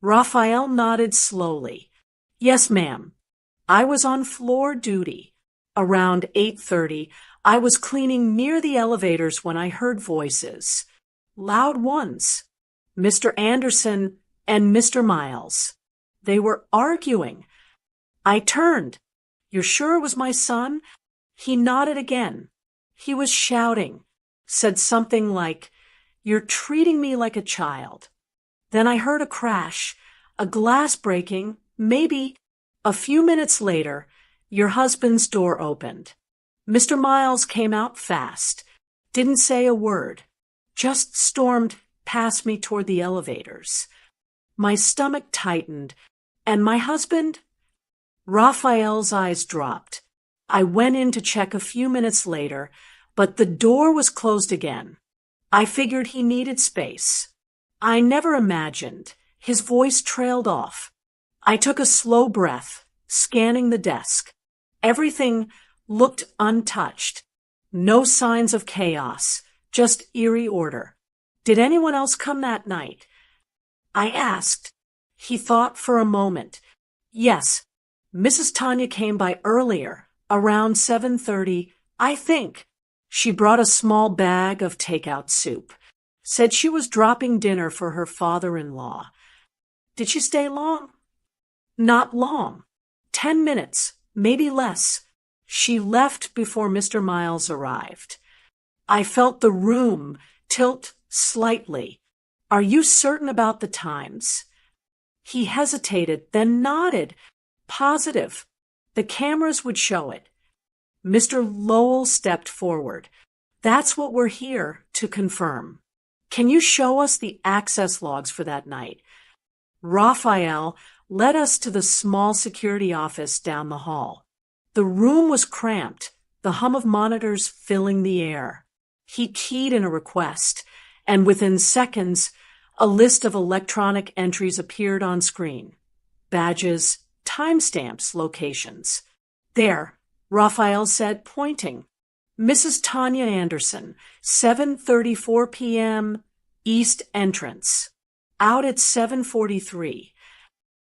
Raphael nodded slowly. "Yes, ma'am. I was on floor duty. Around 8:30, I was cleaning near the elevators when I heard voices. Loud ones. Mr. Anderson and Mr. Miles. They were arguing. I turned. You're sure it was my son?" He nodded again. He was shouting, said something like, "You're treating me like a child." Then I heard a crash, a glass breaking, maybe. A few minutes later, your husband's door opened. Mr. Miles came out fast, didn't say a word, just stormed past me toward the elevators. My stomach tightened, and my husband? Raphael's eyes dropped. I went in to check a few minutes later, but the door was closed again. I figured he needed space. I never imagined. His voice trailed off. I took a slow breath, scanning the desk. Everything looked untouched. No signs of chaos, just eerie order. "Did anyone else come that night?" I asked. He thought for a moment. "Yes, Mrs. Tanya came by earlier, around 7:30, I think. She brought a small bag of takeout soup. Said she was dropping dinner for her father-in-law. Did she stay long?" "Not long. 10 minutes, maybe less. She left before Mr. Miles arrived." I felt the room tilt slightly. "Are you certain about the times?" He hesitated, then nodded. "Positive. The cameras would show it." Mr. Lowell stepped forward. "That's what we're here to confirm. Can you show us the access logs for that night?" Raphael led us to the small security office down the hall. The room was cramped, the hum of monitors filling the air. He keyed in a request, and within seconds, a list of electronic entries appeared on screen. Badges, timestamps, locations. There, Raphael said, pointing. Mrs. Tanya Anderson, 7:34 p.m., East Entrance. Out at 7:43.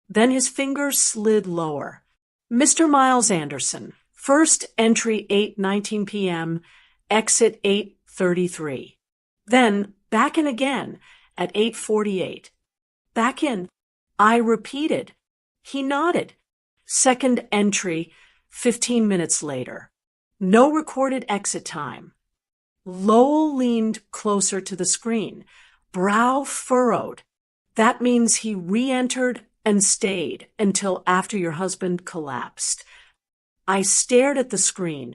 Then his fingers slid lower. Mr. Miles Anderson, first entry 8:19 p.m., exit 8:33. Then back in again at 8:48. Back in. I repeated. He nodded. Second entry, 15 minutes later. No recorded exit time. Lowell leaned closer to the screen, brow furrowed. That means he re-entered and stayed until after your husband collapsed. I stared at the screen,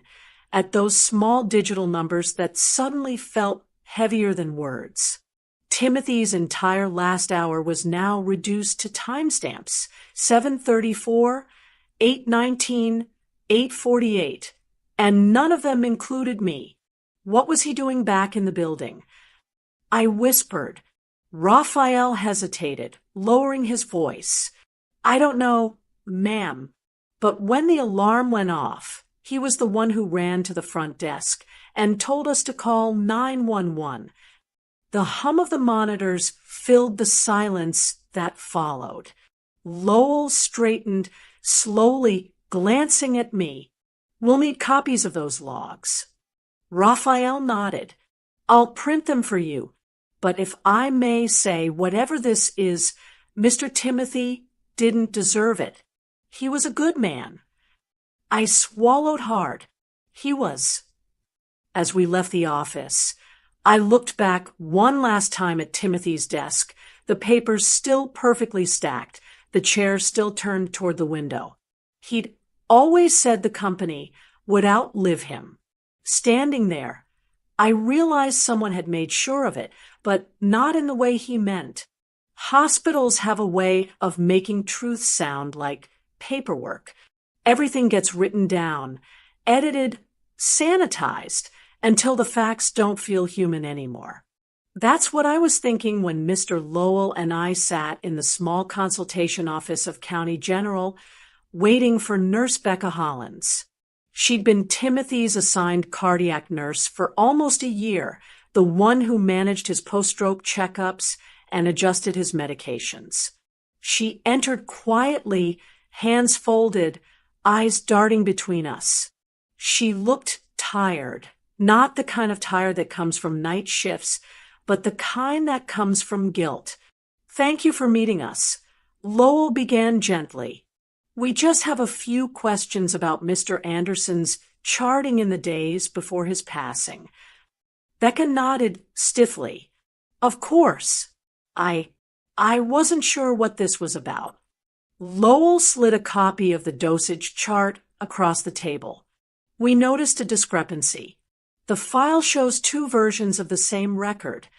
at those small digital numbers that suddenly felt heavier than words. Timothy's entire last hour was now reduced to timestamps: 7:34, 8:19, 8:48, and none of them included me. What was he doing back in the building? I whispered. Raphael hesitated, lowering his voice. I don't know, ma'am. But when the alarm went off, he was the one who ran to the front desk and told us to call 911. The hum of the monitors filled the silence that followed. Lowell straightened, slowly glancing at me. We'll need copies of those logs. Raphael nodded. I'll print them for you. But if I may say, whatever this is, Mr. Timothy didn't deserve it. He was a good man. I swallowed hard. He was. As we left the office, I looked back one last time at Timothy's desk, the papers still perfectly stacked, the chair still turned toward the window. He'd always said the company would outlive him. Standing there, I realized someone had made sure of it, but not in the way he meant. Hospitals have a way of making truth sound like paperwork. Everything gets written down, edited, sanitized, until the facts don't feel human anymore. That's what I was thinking when Mr. Lowell and I sat in the small consultation office of County General, waiting for Nurse Becca Hollins. She'd been Timothy's assigned cardiac nurse for almost a year, the one who managed his post-stroke checkups and adjusted his medications. She entered quietly, hands folded, eyes darting between us. She looked tired, not the kind of tired that comes from night shifts, but the kind that comes from guilt. Thank you for meeting us. Lowell began gently. We just have a few questions about Mr. Anderson's charting in the days before his passing. Becca nodded stiffly. Of course. I wasn't sure what this was about. Lowell slid a copy of the dosage chart across the table. We noticed a discrepancy. The file shows two versions of the same record.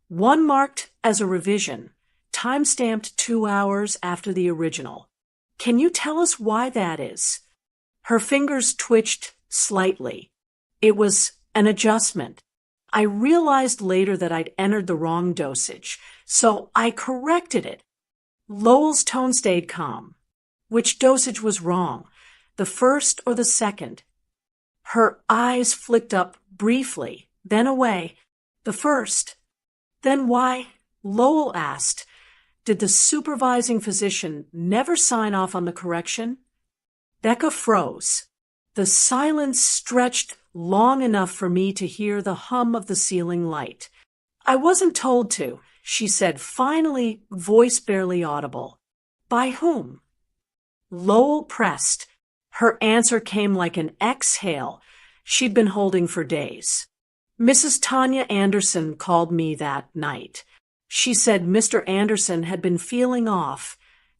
One marked as a revision, time-stamped 2 hours after the original. Can you tell us why that is? Her fingers twitched slightly. It was an adjustment. I realized later that I'd entered the wrong dosage, so I corrected it. Lowell's tone stayed calm. Which dosage was wrong? The first or the second? Her eyes flicked up briefly, then away. The first. Then why? Lowell asked. Did the supervising physician never sign off on the correction? Becca froze. The silence stretched long enough for me to hear the hum of the ceiling light. I wasn't told to, she said, finally, voice barely audible. By whom? Lowell pressed. Her answer came like an exhale she'd been holding for days. Mrs. Tanya Anderson called me that night. She said Mr. Anderson had been feeling off,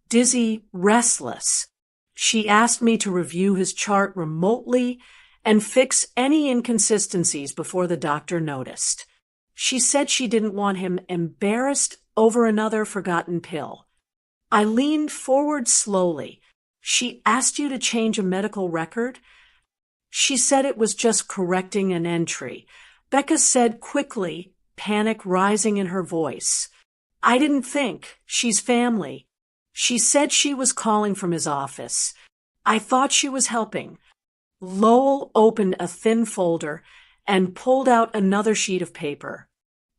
dizzy, restless. She asked me to review his chart remotely and fix any inconsistencies before the doctor noticed. She said she didn't want him embarrassed over another forgotten pill. I leaned forward slowly. She asked you to change a medical record? She said it was just correcting an entry. Becca said quickly, panic rising in her voice. I didn't think. She's family. She said she was calling from his office. I thought she was helping. Lowell opened a thin folder and pulled out another sheet of paper.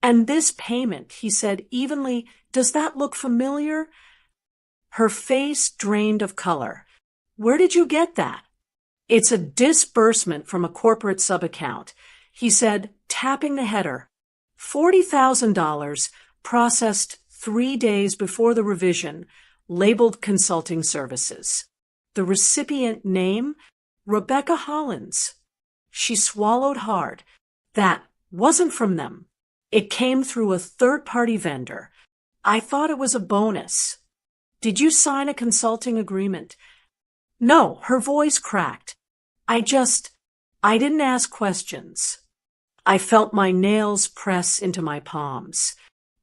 And this payment, he said evenly, does that look familiar? Her face drained of color. Where did you get that? It's a disbursement from a corporate subaccount, he said, tapping the header. $40,000 processed 3 days before the revision, labeled consulting services. The recipient name? Rebecca Hollins. She swallowed hard. That wasn't from them. It came through a third-party vendor. I thought it was a bonus. Did you sign a consulting agreement? No, her voice cracked. I didn't ask questions. I felt my nails press into my palms.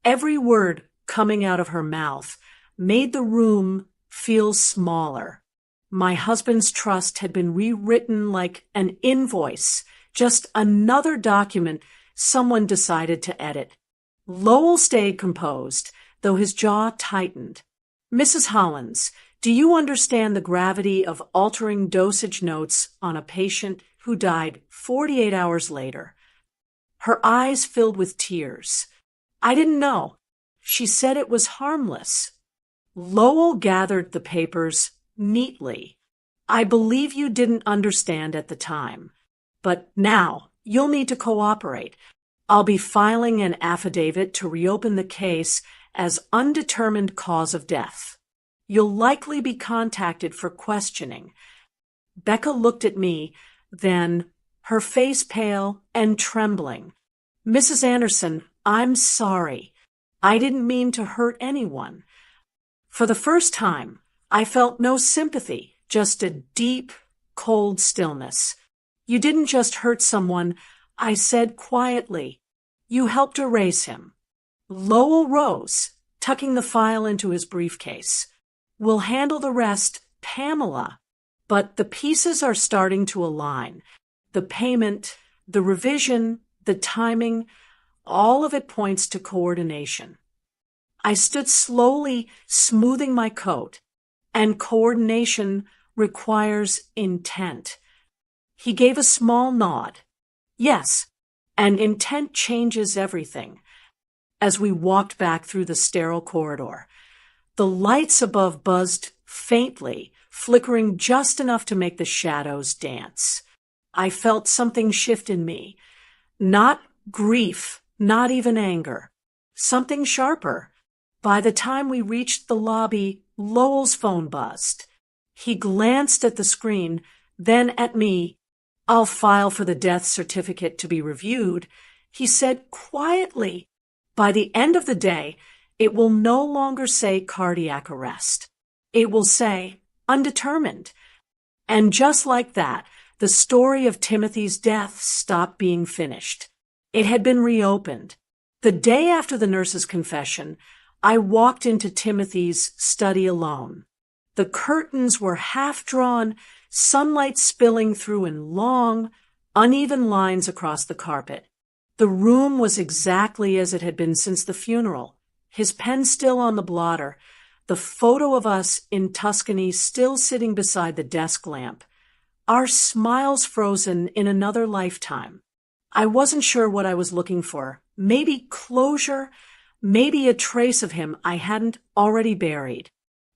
Every word coming out of her mouth made the room feel smaller. My husband's trust had been rewritten like an invoice, just another document someone decided to edit. Lowell stayed composed, though his jaw tightened. Mrs. Hollins, do you understand the gravity of altering dosage notes on a patient who died 48 hours later? Her eyes filled with tears. I didn't know. She said it was harmless. Lowell gathered the papers neatly. I believe you didn't understand at the time, but now you'll need to cooperate. I'll be filing an affidavit to reopen the case as undetermined cause of death. You'll likely be contacted for questioning. Becca looked at me, then, her face pale and trembling. Mrs. Anderson, I'm sorry. I didn't mean to hurt anyone. For the first time, I felt no sympathy, just a deep, cold stillness. You didn't just hurt someone, I said quietly. You helped erase him. Lowell rose, tucking the file into his briefcase. We'll handle the rest, Pamela. But the pieces are starting to align. The payment, the revision, the timing, all of it points to coordination. I stood slowly smoothing my coat, and coordination requires intent. He gave a small nod. Yes, and intent changes everything. As we walked back through the sterile corridor, the lights above buzzed faintly, flickering just enough to make the shadows dance. I felt something shift in me. Not grief, not even anger. Something sharper. By the time we reached the lobby, Lowell's phone buzzed. He glanced at the screen, then at me. I'll file for the death certificate to be reviewed, he said quietly. By the end of the day, it will no longer say cardiac arrest. It will say undetermined. And just like that, the story of Timothy's death stopped being finished. It had been reopened. The day after the nurse's confession, I walked into Timothy's study alone. The curtains were half drawn, sunlight spilling through in long, uneven lines across the carpet. The room was exactly as it had been since the funeral, his pen still on the blotter, the photo of us in Tuscany still sitting beside the desk lamp, our smiles frozen in another lifetime. I wasn't sure what I was looking for. Maybe closure, maybe a trace of him I hadn't already buried.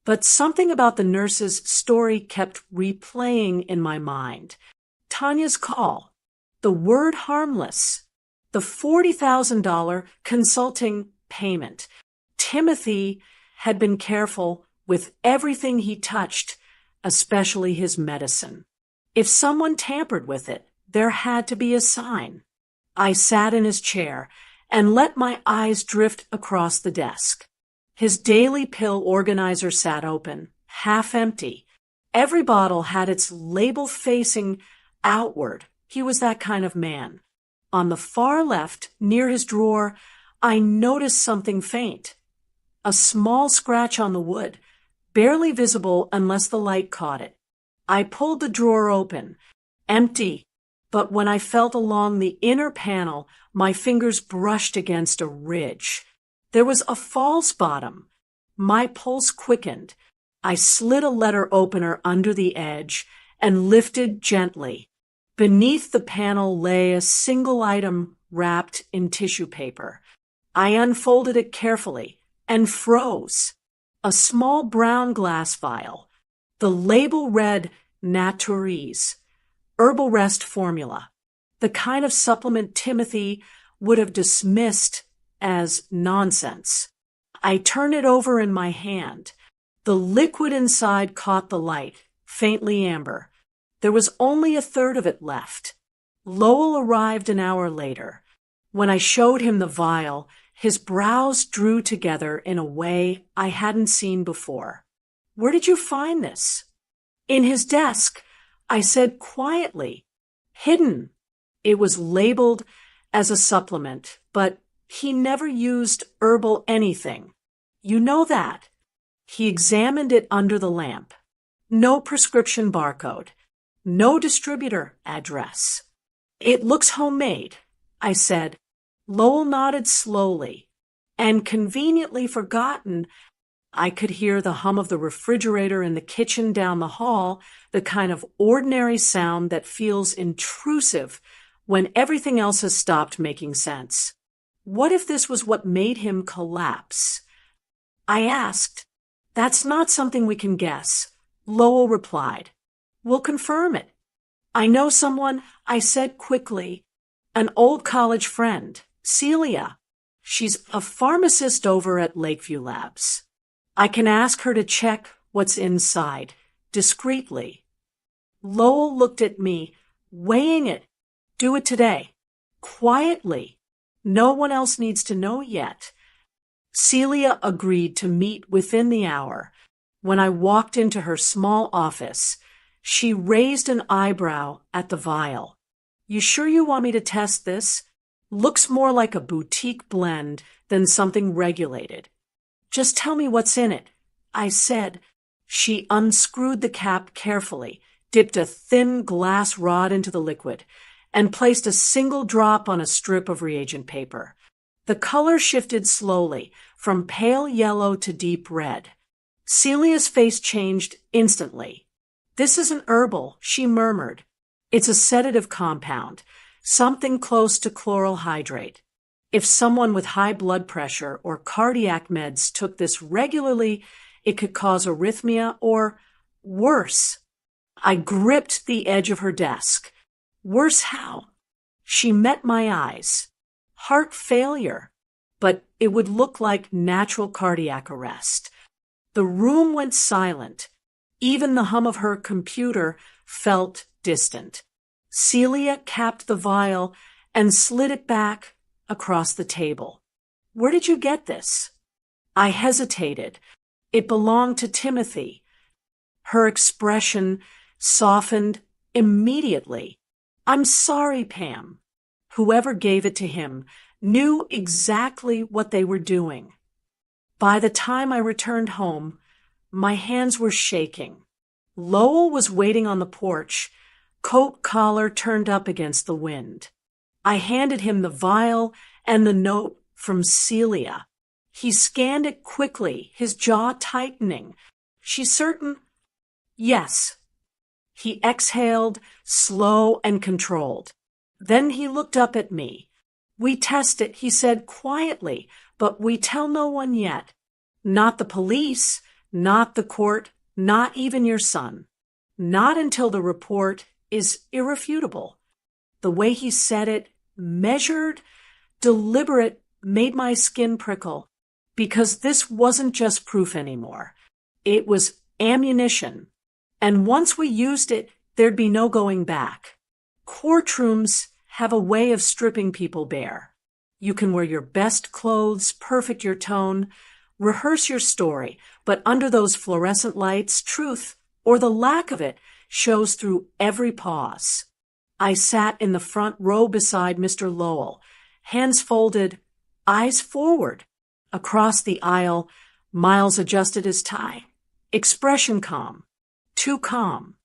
But something about the nurse's story kept replaying in my mind. Tanya's call, the word harmless, the $40,000 consulting payment. Timothy had been careful with everything he touched, especially his medicine. If someone tampered with it, there had to be a sign. I sat in his chair and let my eyes drift across the desk. His daily pill organizer sat open, half empty. Every bottle had its label facing outward. He was that kind of man. On the far left, near his drawer, I noticed something faint. A small scratch on the wood, barely visible unless the light caught it. I pulled the drawer open. Empty. but when I felt along the inner panel, my fingers brushed against a ridge. There was a false bottom. My pulse quickened. I slid a letter opener under the edge and lifted gently. Beneath the panel lay a single item wrapped in tissue paper. I unfolded it carefully and froze. A small brown glass vial. The label read Naturise, Herbal Rest Formula, the kind of supplement Timothy would have dismissed as nonsense. I turned it over in my hand. The liquid inside caught the light, faintly amber. There was only a third of it left. Lowell arrived an hour later. When I showed him the vial, his brows drew together in a way I hadn't seen before. "Where did you find this?" "In his desk," I said quietly. "Hidden." It was labeled as a supplement, but he never used herbal anything. You know that. He examined it under the lamp. No prescription barcode. No distributor address. "It looks homemade," I said. Lowell nodded slowly. "And conveniently forgotten." I could hear the hum of the refrigerator in the kitchen down the hall, the kind of ordinary sound that feels intrusive when everything else has stopped making sense. What if this was what made him collapse? I asked. "That's not something we can guess," Lowell replied. "We'll confirm it." "I know someone," I said quickly. "An old college friend, Celia. She's a pharmacist over at Lakeview Labs. I can ask her to check what's inside, discreetly." Lowell looked at me, weighing it. "Do it today. Quietly. No one else needs to know yet." Celia agreed to meet within the hour. When I walked into her small office, she raised an eyebrow at the vial. "You sure you want me to test this? Looks more like a boutique blend than something regulated." "Just tell me what's in it," I said. She unscrewed the cap carefully, dipped a thin glass rod into the liquid, and placed a single drop on a strip of reagent paper. The color shifted slowly, from pale yellow to deep red. Celia's face changed instantly. "This isn't herbal," she murmured. "It's a sedative compound, something close to chloral hydrate. If someone with high blood pressure or cardiac meds took this regularly, it could cause arrhythmia or worse." I gripped the edge of her desk. "Worse how?" She met my eyes. "Heart failure, but it would look like natural cardiac arrest." The room went silent. Even the hum of her computer felt distant. Celia capped the vial and slid it back across the table. "Where did you get this?" I hesitated. "It belonged to Timothy." Her expression softened immediately. "I'm sorry, Pam." Whoever gave it to him knew exactly what they were doing. By the time I returned home, my hands were shaking. Lowell was waiting on the porch, coat collar turned up against the wind. I handed him the vial and the note from Celia. He scanned it quickly, his jaw tightening. "She's certain?" "Yes." He exhaled, slow and controlled. Then he looked up at me. "We test it," he said quietly, "but we tell no one yet. Not the police, not the court, not even your son. Not until the report is irrefutable." The way he said it, measured, deliberate, made my skin prickle, because this wasn't just proof anymore. It was ammunition. And once we used it, there'd be no going back. Courtrooms have a way of stripping people bare. You can wear your best clothes, perfect your tone, rehearse your story, but under those fluorescent lights, truth, or the lack of it, shows through every pause. I sat in the front row beside Mr. Lowell, hands folded, eyes forward. Across the aisle, Miles adjusted his tie. Expression calm. Too calm.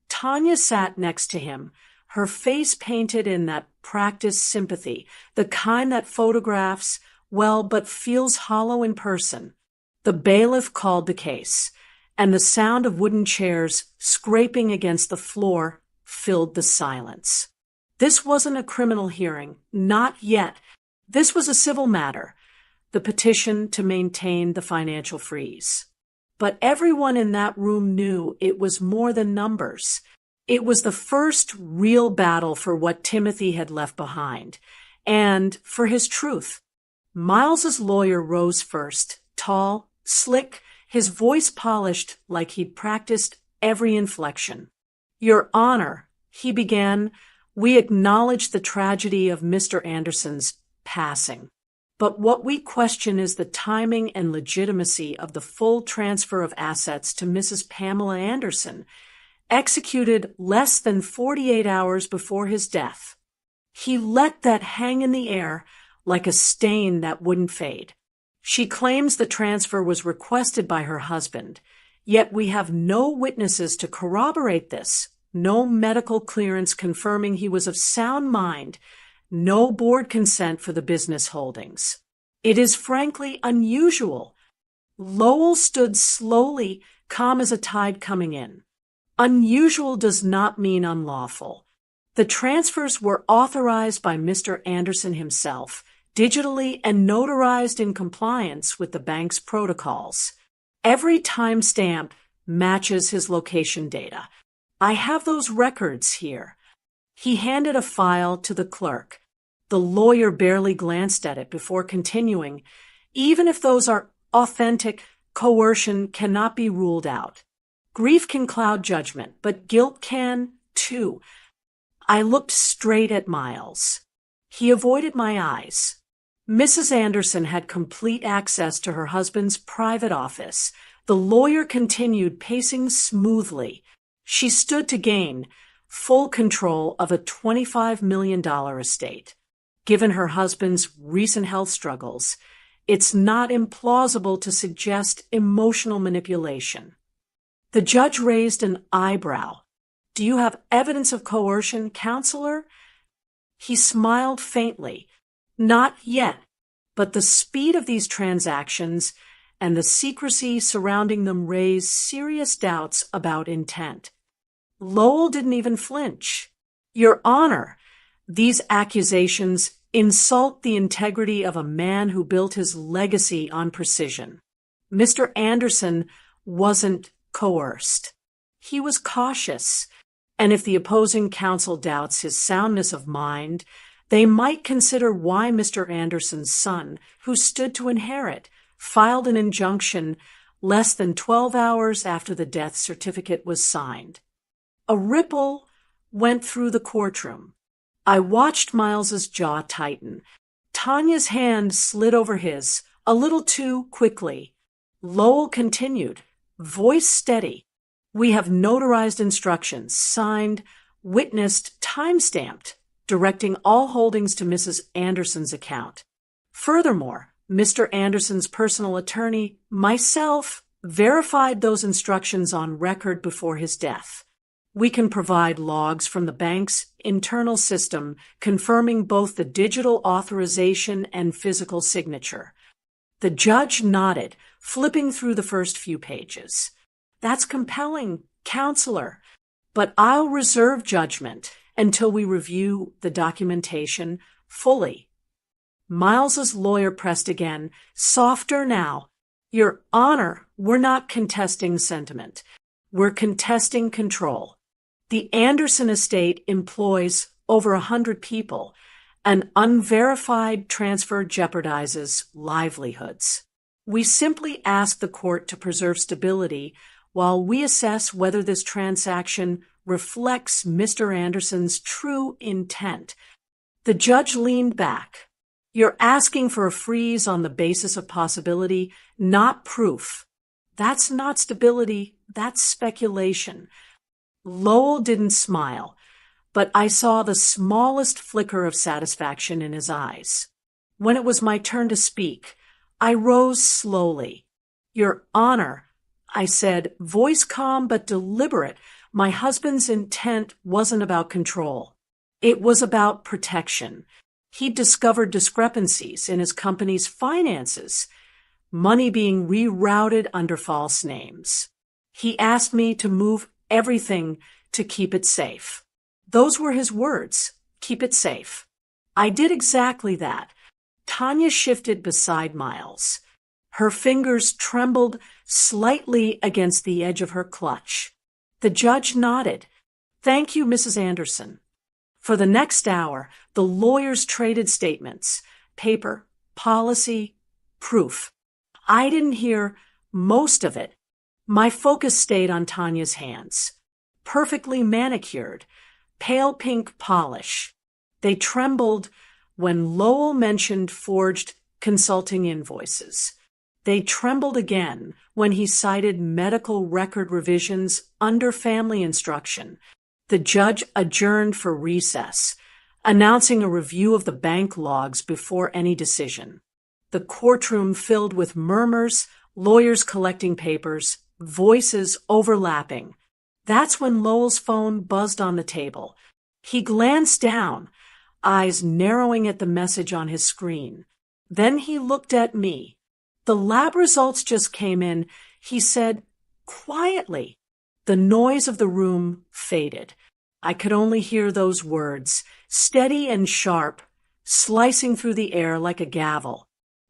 Tanya sat next to him, her face painted in that practiced sympathy, the kind that photographs, well, but feels hollow in person. The bailiff called the case, and the sound of wooden chairs scraping against the floor filled the silence. This wasn't a criminal hearing, not yet. This was a civil matter, the petition to maintain the financial freeze. But everyone in that room knew it was more than numbers. It was the first real battle for what Timothy had left behind, and for his truth. Miles's lawyer rose first, tall, slick, his voice polished like he'd practiced every inflection. "Your Honor," he began, "we acknowledge the tragedy of Mr. Anderson's passing. But what we question is the timing and legitimacy of the full transfer of assets to Mrs. Pamela Anderson, executed less than 48 hours before his death." He let that hang in the air like a stain that wouldn't fade. "She claims the transfer was requested by her husband, yet we have no witnesses to corroborate this, no medical clearance confirming he was of sound mind, no board consent for the business holdings. It is frankly unusual." Lowell stood slowly, calm as a tide coming in. Unusual does not mean unlawful. The transfers were authorized by Mr. Anderson himself, digitally and notarized in compliance with the bank's protocols. Every timestamp matches his location data. I have those records here. He handed a file to the clerk. The lawyer barely glanced at it before continuing. "Even if those are authentic, coercion cannot be ruled out. Grief can cloud judgment, but guilt can, too." I looked straight at Miles. He avoided my eyes. Mrs. Anderson had complete access to her husband's private office. The lawyer continued, pacing smoothly. She stood to gain full control of a $25 million estate. Given her husband's recent health struggles, it's not implausible to suggest emotional manipulation. The judge raised an eyebrow. "Do you have evidence of coercion, counselor?" He smiled faintly. "Not yet, but the speed of these transactions and the secrecy surrounding them raise serious doubts about intent." Lowell didn't even flinch. "Your Honor, these accusations insult the integrity of a man who built his legacy on precision. Mr. Anderson wasn't coerced. He was cautious, and if the opposing counsel doubts his soundness of mind, they might consider why Mr. Anderson's son, who stood to inherit, filed an injunction less than 12 hours after the death certificate was signed." A ripple went through the courtroom. I watched Miles's jaw tighten. Tanya's hand slid over his, a little too quickly. Lowell continued, voice steady. "We have notarized instructions, signed, witnessed, time-stamped, directing all holdings to Mrs. Anderson's account. Furthermore, Mr. Anderson's personal attorney, myself, verified those instructions on record before his death. We can provide logs from the bank's internal system confirming both the digital authorization and physical signature." The judge nodded, flipping through the first few pages. "That's compelling, counselor, but I'll reserve judgment until we review the documentation fully." Miles's lawyer pressed again, softer now. "Your Honor, we're not contesting sentiment. We're contesting control. The Anderson estate employs over 100 people. An unverified transfer jeopardizes livelihoods. We simply ask the court to preserve stability while we assess whether this transaction reflects Mr. Anderson's true intent." The judge leaned back. "You're asking for a freeze on the basis of possibility, not proof. That's not stability, that's speculation." Lowell didn't smile, but I saw the smallest flicker of satisfaction in his eyes. When it was my turn to speak, I rose slowly. "Your Honor," I said, voice calm but deliberate, "my husband's intent wasn't about control. It was about protection. He'd discovered discrepancies in his company's finances, money being rerouted under false names. He asked me to move everything to keep it safe. Those were his words, keep it safe. I did exactly that. Tanya shifted beside Miles. Her fingers trembled slightly against the edge of her clutch. The judge nodded. Thank you, Mrs. Anderson. For the next hour, the lawyers traded statements, paper, policy, proof. I didn't hear most of it. My focus stayed on Tanya's hands. Perfectly manicured, pale pink polish. They trembled when Lowell mentioned forged consulting invoices. They trembled again when he cited medical record revisions under family instruction. The judge adjourned for recess, announcing a review of the bank logs before any decision. The courtroom filled with murmurs, lawyers collecting papers, voices overlapping. That's when Lowell's phone buzzed on the table. He glanced down, eyes narrowing at the message on his screen. Then he looked at me. The lab results just came in, he said quietly. The noise of the room faded. I could only hear those words, steady and sharp, slicing through the air like a gavel.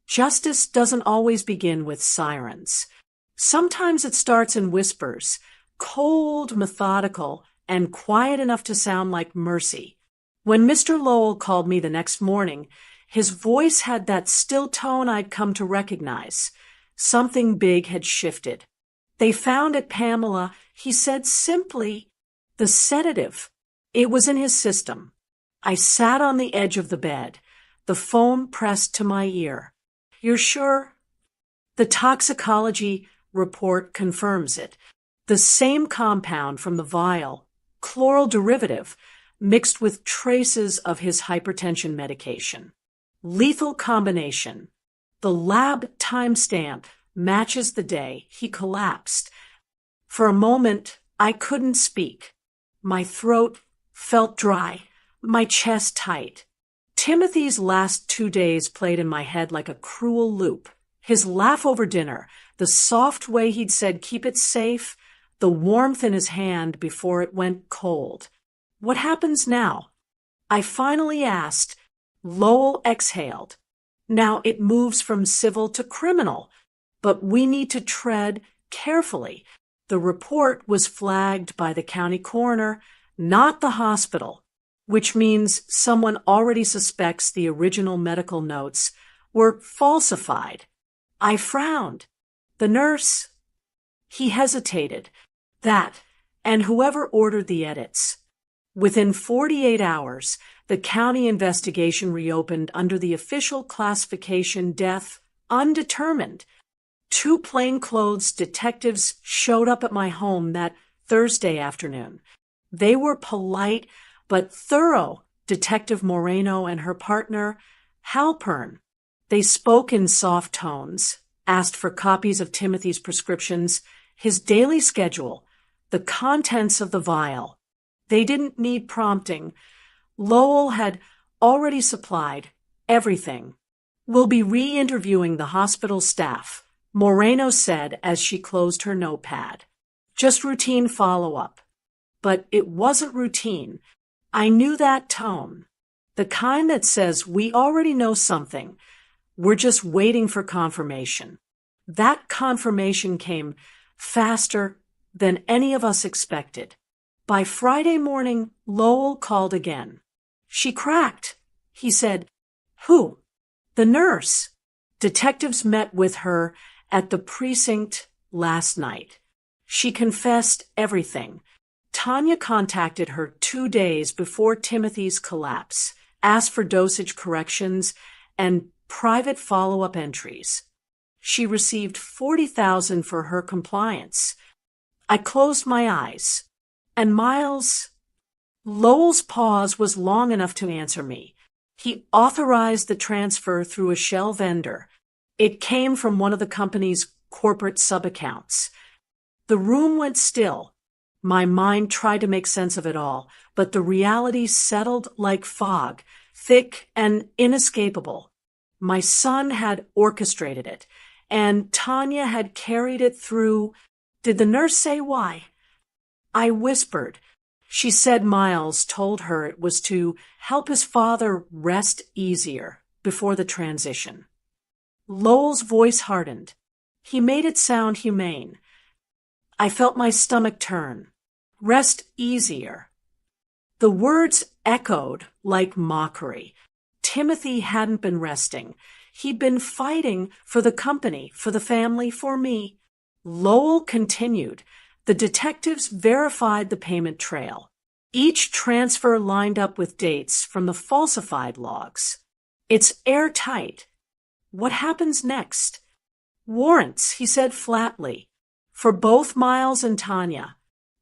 Justice doesn't always begin with sirens. Sometimes it starts in whispers, cold, methodical, and quiet enough to sound like mercy. When Mr. Lowell called me the next morning, his voice had that still tone I'd come to recognize. Something big had shifted. They found it, Pamela, he said simply, the sedative. It was in his system. I sat on the edge of the bed, the phone pressed to my ear. You're sure? The toxicology report confirms it. The same compound from the vial, chloral derivative, mixed with traces of his hypertension medication. Lethal combination. The lab timestamp matches the day he collapsed. For a moment, I couldn't speak. My throat felt dry, my chest tight. Timothy's last 2 days played in my head like a cruel loop. His laugh over dinner, the soft way he'd said keep it safe, the warmth in his hand before it went cold. What happens now? I finally asked. Lowell exhaled. Now it moves from civil to criminal, but we need to tread carefully. The report was flagged by the county coroner, not the hospital, which means someone already suspects the original medical notes were falsified. I frowned. The nurse. He hesitated. That, and whoever ordered the edits. Within 48 hours, the county investigation reopened under the official classification death undetermined. 2 plainclothes detectives showed up at my home that Thursday afternoon. They were polite but thorough, Detective Moreno and her partner, Halpern. They spoke in soft tones, asked for copies of Timothy's prescriptions, his daily schedule, the contents of the vial. They didn't need prompting. Lowell had already supplied everything. We'll be re-interviewing the hospital staff, Moreno said as she closed her notepad. Just routine follow-up. But it wasn't routine. I knew that tone. The kind that says we already know something. We're just waiting for confirmation. That confirmation came faster than any of us expected. By Friday morning, Lowell called again. She cracked. He said, "Who?" "The nurse." Detectives met with her at the precinct last night. She confessed everything. Tanya contacted her 2 days before Timothy's collapse, asked for dosage corrections and private follow-up entries. She received $40,000 for her compliance. I closed my eyes. And Miles... Lowell's pause was long enough to answer me. He authorized the transfer through a shell vendor. It came from one of the company's corporate sub-accounts. The room went still. My mind tried to make sense of it all, but the reality settled like fog, thick and inescapable. My son had orchestrated it, and Tanya had carried it through. Did the nurse say why? I whispered. She said Miles told her it was to help his father rest easier before the transition. Lowell's voice hardened. He made it sound humane. I felt my stomach turn. Rest easier. The words echoed like mockery. Timothy hadn't been resting. He'd been fighting for the company, for the family, for me. Lowell continued. The detectives verified the payment trail. Each transfer lined up with dates from the falsified logs. It's airtight. What happens next? Warrants, he said flatly, for both Miles and Tanya.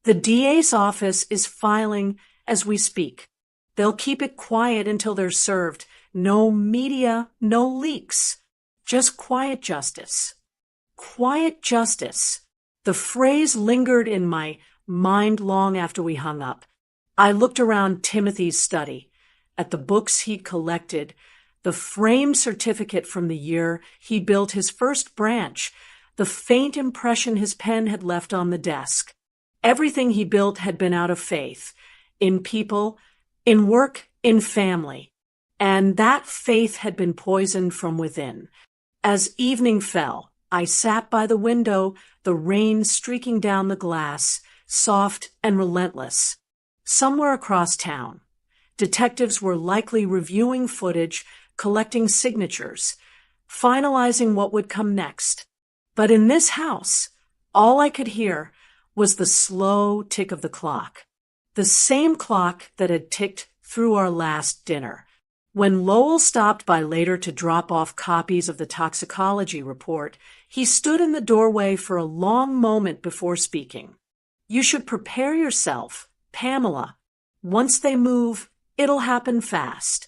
The DA's office is filing as we speak. They'll keep it quiet until they're served. No media, no leaks. Just quiet justice. Quiet justice. The phrase lingered in my mind long after we hung up. I looked around Timothy's study, at the books he'd collected, the framed certificate from the year he built his first branch, the faint impression his pen had left on the desk. Everything he built had been out of faith, in people, in work, in family, and that faith had been poisoned from within. As evening fell, I sat by the window, the rain streaking down the glass, soft and relentless. Somewhere across town, detectives were likely reviewing footage, collecting signatures, finalizing what would come next. But in this house, all I could hear was the slow tick of the clock, the same clock that had ticked through our last dinner. When Lowell stopped by later to drop off copies of the toxicology report, he stood in the doorway for a long moment before speaking. You should prepare yourself, Pamela. Once they move, it'll happen fast.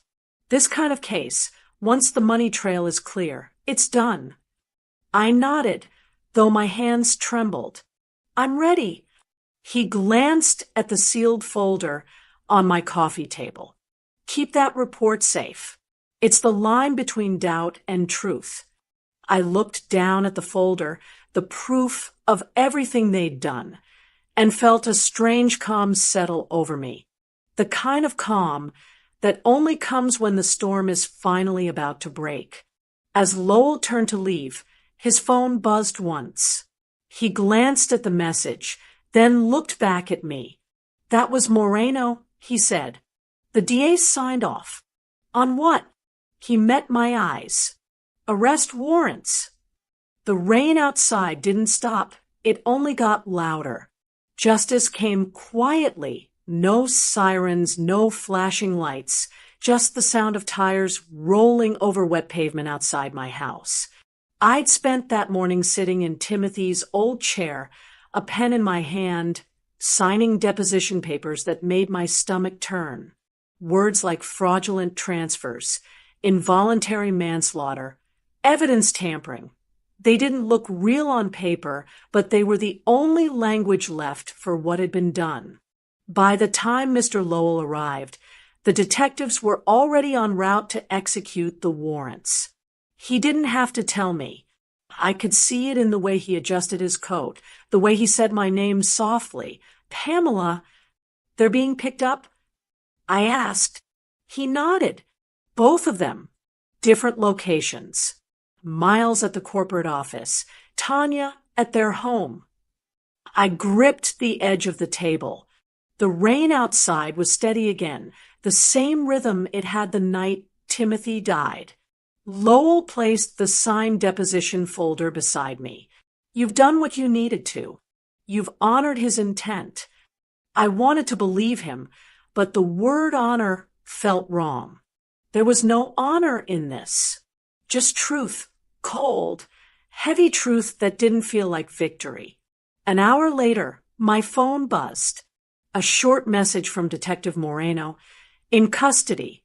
This kind of case, once the money trail is clear, it's done. I nodded, though my hands trembled. I'm ready. He glanced at the sealed folder on my coffee table. Keep that report safe. It's the line between doubt and truth. I looked down at the folder, the proof of everything they'd done, and felt a strange calm settle over me. The kind of calm that only comes when the storm is finally about to break. As Lowell turned to leave, his phone buzzed once. He glanced at the message, then looked back at me. That was Moreno, he said. The DA signed off. On what? He met my eyes. Arrest warrants. The rain outside didn't stop. It only got louder. Justice came quietly. No sirens, no flashing lights, just the sound of tires rolling over wet pavement outside my house. I'd spent that morning sitting in Timothy's old chair, a pen in my hand, signing deposition papers that made my stomach turn. Words like fraudulent transfers, involuntary manslaughter, evidence tampering. They didn't look real on paper, but they were the only language left for what had been done. By the time Mr. Lowell arrived, the detectives were already en route to execute the warrants. He didn't have to tell me. I could see it in the way he adjusted his coat, the way he said my name softly. Pamela, they're being picked up? I asked. He nodded. Both of them. Different locations. Miles at the corporate office. Tanya at their home. I gripped the edge of the table. The rain outside was steady again, the same rhythm it had the night Timothy died. Lowell placed the signed deposition folder beside me. You've done what you needed to. You've honored his intent. I wanted to believe him, but the word honor felt wrong. There was no honor in this. Just truth, cold, heavy truth that didn't feel like victory. An hour later, my phone buzzed. A short message from Detective Moreno. In custody.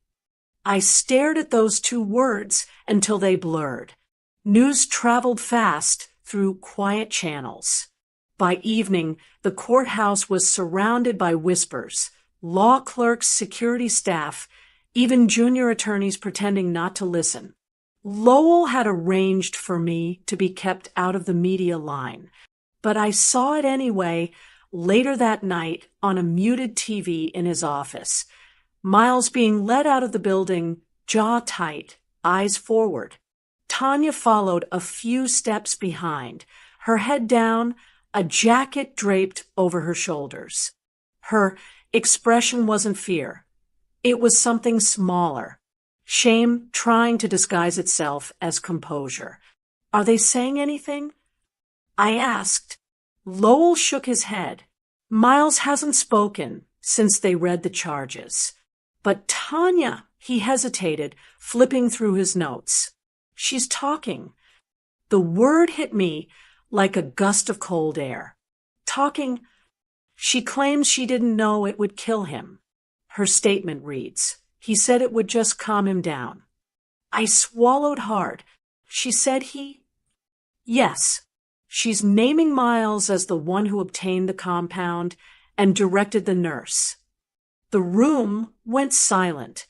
I stared at those two words until they blurred. News traveled fast through quiet channels. By evening, the courthouse was surrounded by whispers, law clerks, security staff, even junior attorneys pretending not to listen. Lowell had arranged for me to be kept out of the media line, but I saw it anyway later that night on a muted TV in his office. Miles being led out of the building, jaw tight, eyes forward. Tanya followed a few steps behind, her head down, a jacket draped over her shoulders. Her expression wasn't fear. It was something smaller. Shame trying to disguise itself as composure. Are they saying anything? I asked. Lowell shook his head. Miles hasn't spoken since they read the charges. But Tanya, he hesitated, flipping through his notes. She's talking. The word hit me like a gust of cold air. Talking. She claims she didn't know it would kill him. Her statement reads, he said it would just calm him down. I swallowed hard. She said he? Yes. She's naming Miles as the one who obtained the compound and directed the nurse. The room went silent.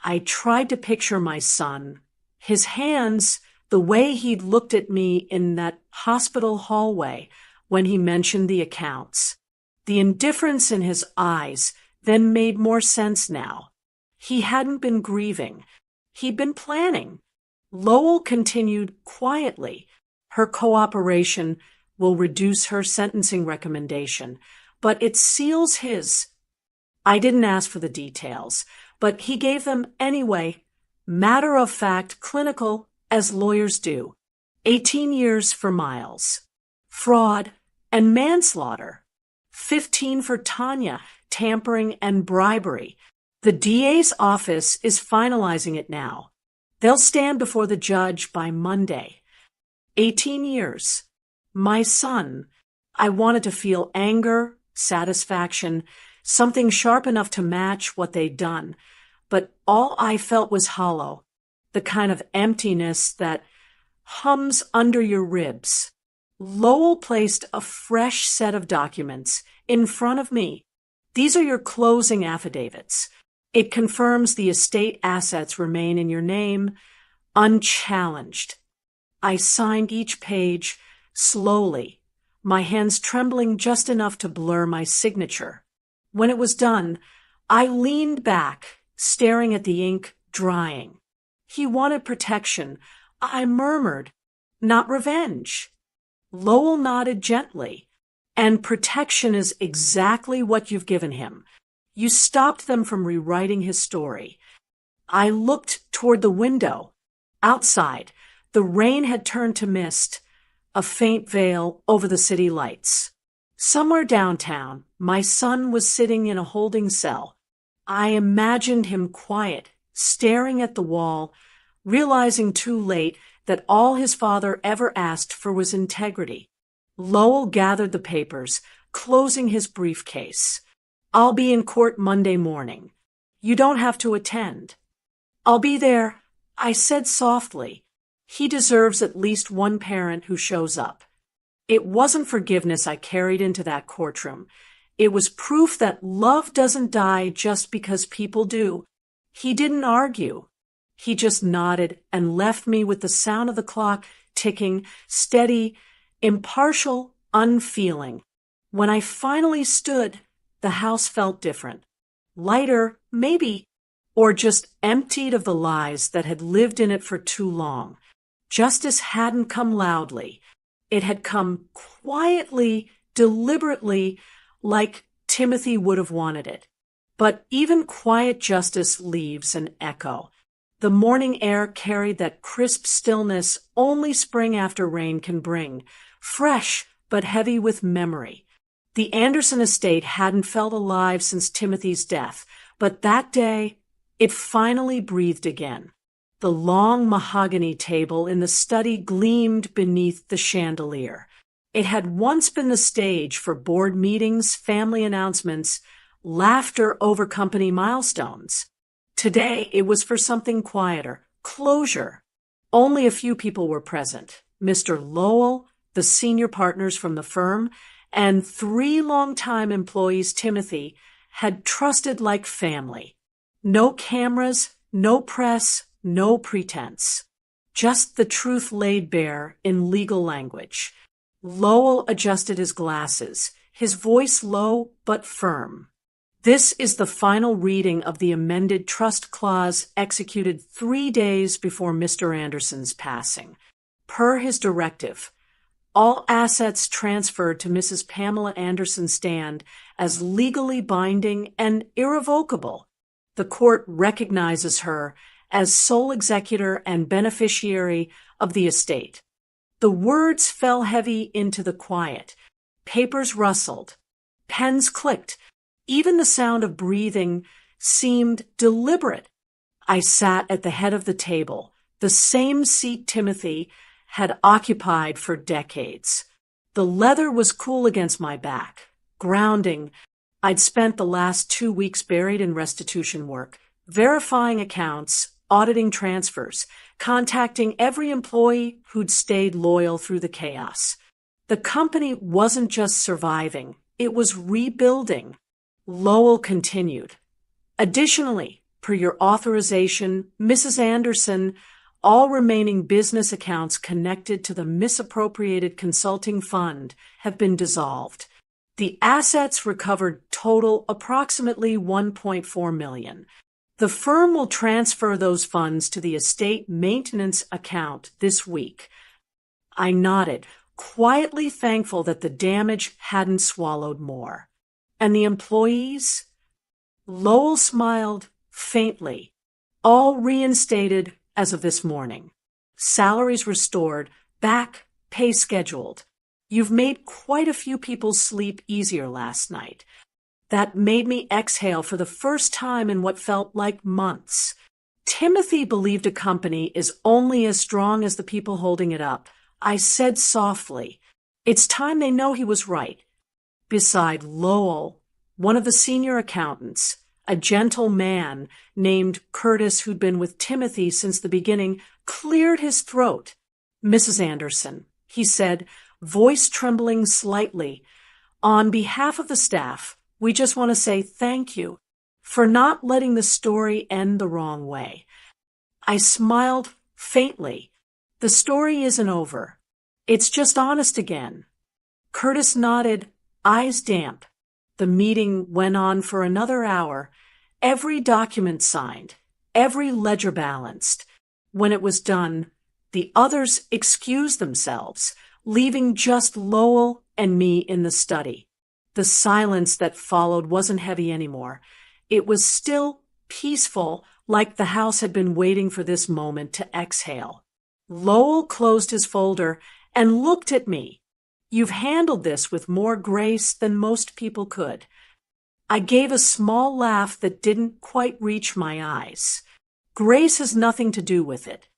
I tried to picture my son, his hands, the way he'd looked at me in that hospital hallway when he mentioned the accounts. The indifference in his eyes then made more sense now. He hadn't been grieving. He'd been planning. Lowell continued quietly. Her cooperation will reduce her sentencing recommendation, but it seals his. I didn't ask for the details, but he gave them anyway. Matter of fact, clinical, as lawyers do. 18 years for Miles. Fraud and manslaughter. 15 for Tanya, tampering and bribery. The DA's office is finalizing it now. They'll stand before the judge by Monday. 18 years. My son. I wanted to feel anger, satisfaction, something sharp enough to match what they'd done. But all I felt was hollow, the kind of emptiness that hums under your ribs. Lowell placed a fresh set of documents in front of me. These are your closing affidavits. It confirms the estate assets remain in your name, unchallenged. I signed each page slowly, my hands trembling just enough to blur my signature. When it was done, I leaned back, staring at the ink drying. He wanted protection. I murmured, not revenge. Lowell nodded gently. And protection is exactly what you've given him. You stopped them from rewriting his story. I looked toward the window. Outside, the rain had turned to mist, a faint veil over the city lights. Somewhere downtown, my son was sitting in a holding cell. I imagined him quiet, staring at the wall, realizing too late that all his father ever asked for was integrity. Lowell gathered the papers, closing his briefcase. I'll be in court Monday morning. You don't have to attend. I'll be there, I said softly. He deserves at least one parent who shows up. It wasn't forgiveness I carried into that courtroom. It was proof that love doesn't die just because people do. He didn't argue. He just nodded and left me with the sound of the clock ticking, steady, impartial, unfeeling. When I finally stood, the house felt different. Lighter, maybe, or just emptied of the lies that had lived in it for too long. Justice hadn't come loudly. It had come quietly, deliberately, like Timothy would have wanted it. But even quiet justice leaves an echo. The morning air carried that crisp stillness only spring after rain can bring, fresh but heavy with memory. The Anderson estate hadn't felt alive since Timothy's death, but that day it finally breathed again. The long mahogany table in the study gleamed beneath the chandelier. It had once been the stage for board meetings, family announcements, laughter over company milestones. Today it was for something quieter, closure. Only a few people were present. Mr. Lowell, the senior partners from the firm, and 3 longtime employees Timothy had trusted like family. No cameras, no press, no pretense. Just the truth laid bare in legal language. Lowell adjusted his glasses, his voice low but firm. This is the final reading of the amended trust clause executed 3 days before Mr. Anderson's passing. Per his directive, all assets transferred to Mrs. Pamela Anderson stand as legally binding and irrevocable. The court recognizes her as sole executor and beneficiary of the estate. The words fell heavy into the quiet. Papers rustled. Pens clicked. Even the sound of breathing seemed deliberate. I sat at the head of the table, the same seat Timothy had occupied for decades. The leather was cool against my back, grounding. I'd spent the last 2 weeks buried in restitution work, verifying accounts, auditing transfers, contacting every employee who'd stayed loyal through the chaos. The company wasn't just surviving, it was rebuilding. Lowell continued. Additionally, per your authorization, Mrs. Anderson, all remaining business accounts connected to the misappropriated consulting fund have been dissolved. The assets recovered total approximately $1.4 million. The firm will transfer those funds to the estate maintenance account this week. I nodded, quietly thankful that the damage hadn't swallowed more. And the employees? Lowell smiled faintly. All reinstated as of this morning. Salaries restored, back pay scheduled. You've made quite a few people sleep easier last night. That made me exhale for the first time in what felt like months. Timothy believed a company is only as strong as the people holding it up. I said softly, it's time they know he was right. Beside Lowell, one of the senior accountants, a gentle man named Curtis who'd been with Timothy since the beginning, cleared his throat. Mrs. Anderson, he said, voice trembling slightly, on behalf of the staff, we just want to say thank you for not letting the story end the wrong way. I smiled faintly. The story isn't over. It's just honest again. Curtis nodded, eyes damp. The meeting went on for another hour, every document signed, every ledger balanced. When it was done, the others excused themselves, leaving just Lowell and me in the study. The silence that followed wasn't heavy anymore. It was still peaceful, like the house had been waiting for this moment to exhale. Lowell closed his folder and looked at me. You've handled this with more grace than most people could. I gave a small laugh that didn't quite reach my eyes. Grace has nothing to do with it.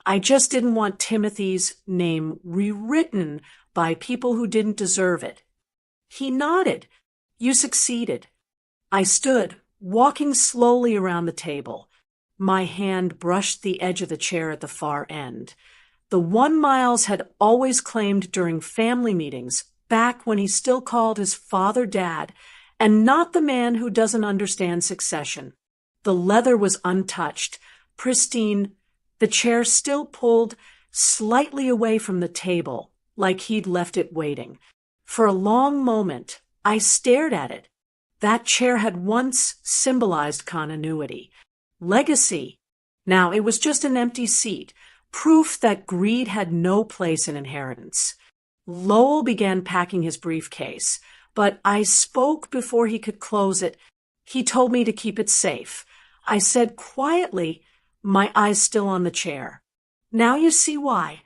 I just didn't want Timothy's name rewritten by people who didn't deserve it. He nodded. You succeeded. I stood, walking slowly around the table. My hand brushed the edge of the chair at the far end. The one Miles had always claimed during family meetings, back when he still called his father Dad, and not the man who doesn't understand succession. The leather was untouched, pristine, the chair still pulled slightly away from the table, like he'd left it waiting. For a long moment, I stared at it. That chair had once symbolized continuity, legacy. Now it was just an empty seat, proof that greed had no place in inheritance. Lowell began packing his briefcase, but I spoke before he could close it. He told me to keep it safe. I said quietly, my eyes still on the chair. Now you see why.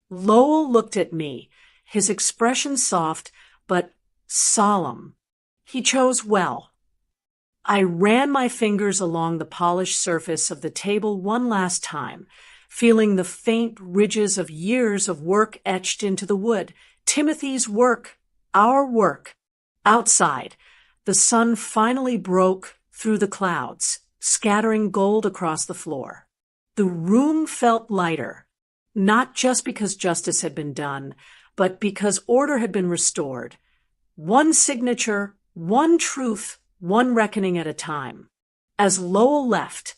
Lowell looked at me, his expression soft but solemn. He chose well. I ran my fingers along the polished surface of the table one last time, feeling the faint ridges of years of work etched into the wood. Timothy's work, our work. Outside, the sun finally broke through the clouds, scattering gold across the floor. The room felt lighter, not just because justice had been done, but because order had been restored. One signature, one truth, one reckoning at a time. As Lowell left,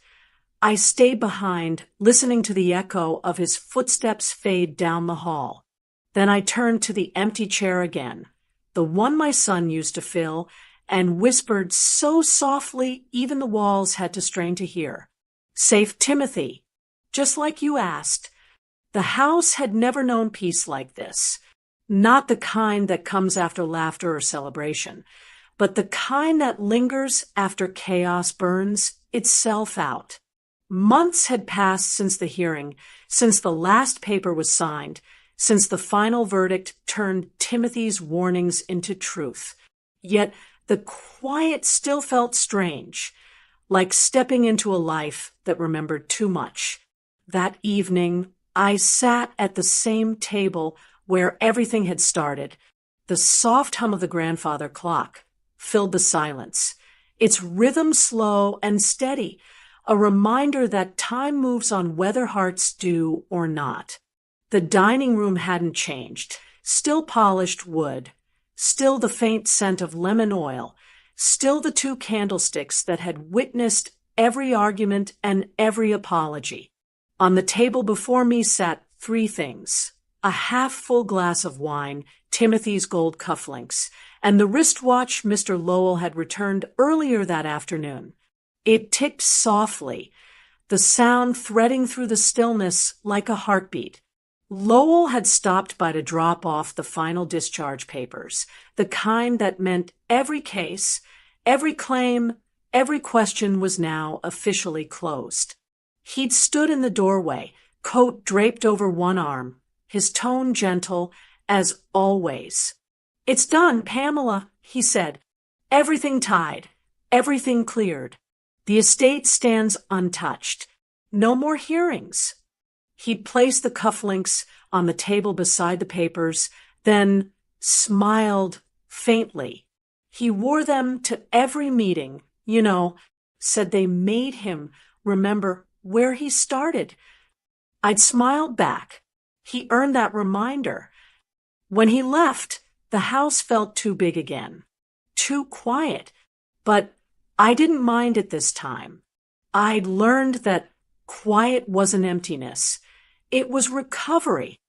I stayed behind, listening to the echo of his footsteps fade down the hall. Then I turned to the empty chair again, the one my son used to fill, and whispered so softly even the walls had to strain to hear. "Safe Timothy, just like you asked." The house had never known peace like this. Not the kind that comes after laughter or celebration, but the kind that lingers after chaos burns itself out. Months had passed since the hearing, since the last paper was signed, since the final verdict turned Timothy's warnings into truth. Yet the quiet still felt strange, like stepping into a life that remembered too much. That evening, I sat at the same table where everything had started. The soft hum of the grandfather clock filled the silence, its rhythm slow and steady, a reminder that time moves on whether hearts do or not. The dining room hadn't changed, still polished wood, still the faint scent of lemon oil, still the two candlesticks that had witnessed every argument and every apology. On the table before me sat three things: a half-full glass of wine, Timothy's gold cufflinks, and the wristwatch Mr. Lowell had returned earlier that afternoon. It ticked softly, the sound threading through the stillness like a heartbeat. Lowell had stopped by to drop off the final discharge papers, the kind that meant every case, every claim, every question was now officially closed. He'd stood in the doorway, coat draped over one arm, his tone gentle, as always. "It's done, Pamela," he said. "Everything tied, everything cleared. The estate stands untouched. No more hearings." He placed the cufflinks on the table beside the papers, then smiled faintly. He wore them to every meeting, said they made him remember where he started. I'd smiled back. He earned that reminder. When he left, the house felt too big again, too quiet, but I didn't mind it this time. I'd learned that quiet wasn't emptiness. It was recovery.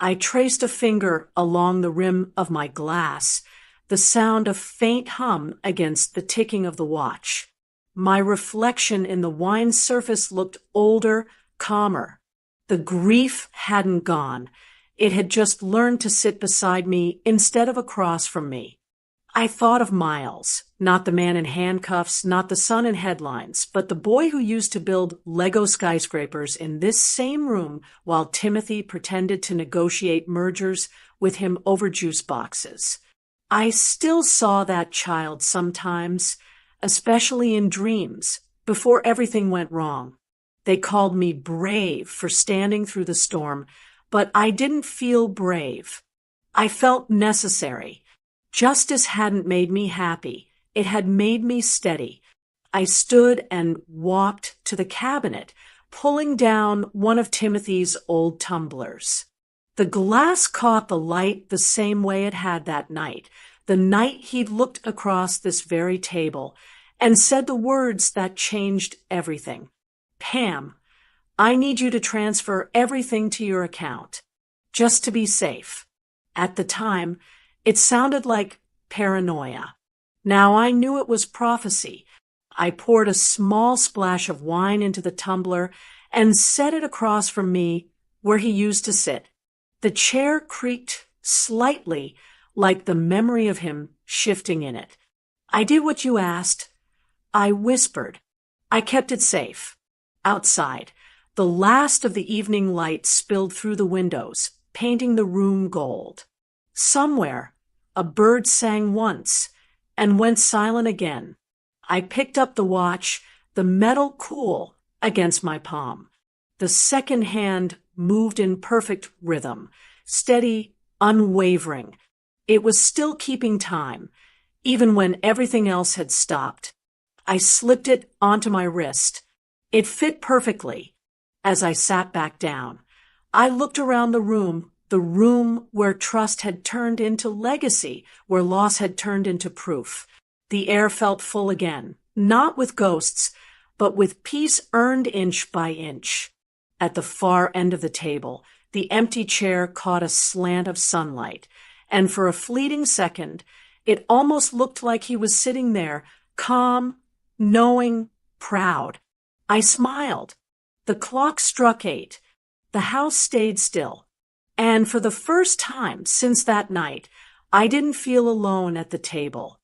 I traced a finger along the rim of my glass, the sound of faint hum against the ticking of the watch. My reflection in the wine surface looked older, calmer. The grief hadn't gone. It had just learned to sit beside me instead of across from me. I thought of Miles, not the man in handcuffs, not the son in headlines, but the boy who used to build Lego skyscrapers in this same room while Timothy pretended to negotiate mergers with him over juice boxes. I still saw that child sometimes, especially in dreams, before everything went wrong. They called me brave for standing through the storm, but I didn't feel brave. I felt necessary. Justice hadn't made me happy. It had made me steady. I stood and walked to the cabinet, pulling down one of Timothy's old tumblers. The glass caught the light the same way it had that night, the night he'd looked across this very table and said the words that changed everything. "Pam, I need you to transfer everything to your account, just to be safe." At the time, it sounded like paranoia. Now I knew it was prophecy. I poured a small splash of wine into the tumbler and set it across from me where he used to sit. The chair creaked slightly, like the memory of him shifting in it. "I did what you asked." I whispered. I kept it safe. Outside, the last of the evening light spilled through the windows, painting the room gold. Somewhere, a bird sang once and went silent again. I picked up the watch, the metal cool against my palm. The second hand moved in perfect rhythm, steady, unwavering. It was still keeping time, even when everything else had stopped. I slipped it onto my wrist. It fit perfectly. As I sat back down, I looked around the room, The room where trust had turned into legacy, where loss had turned into proof. The air felt full again, not with ghosts, but with peace earned inch by inch. At the far end of the table, the empty chair caught a slant of sunlight, and for a fleeting second, it almost looked like he was sitting there, calm, knowing, proud. I smiled. The clock struck 8. The house stayed still. And for the first time since that night, I didn't feel alone at the table.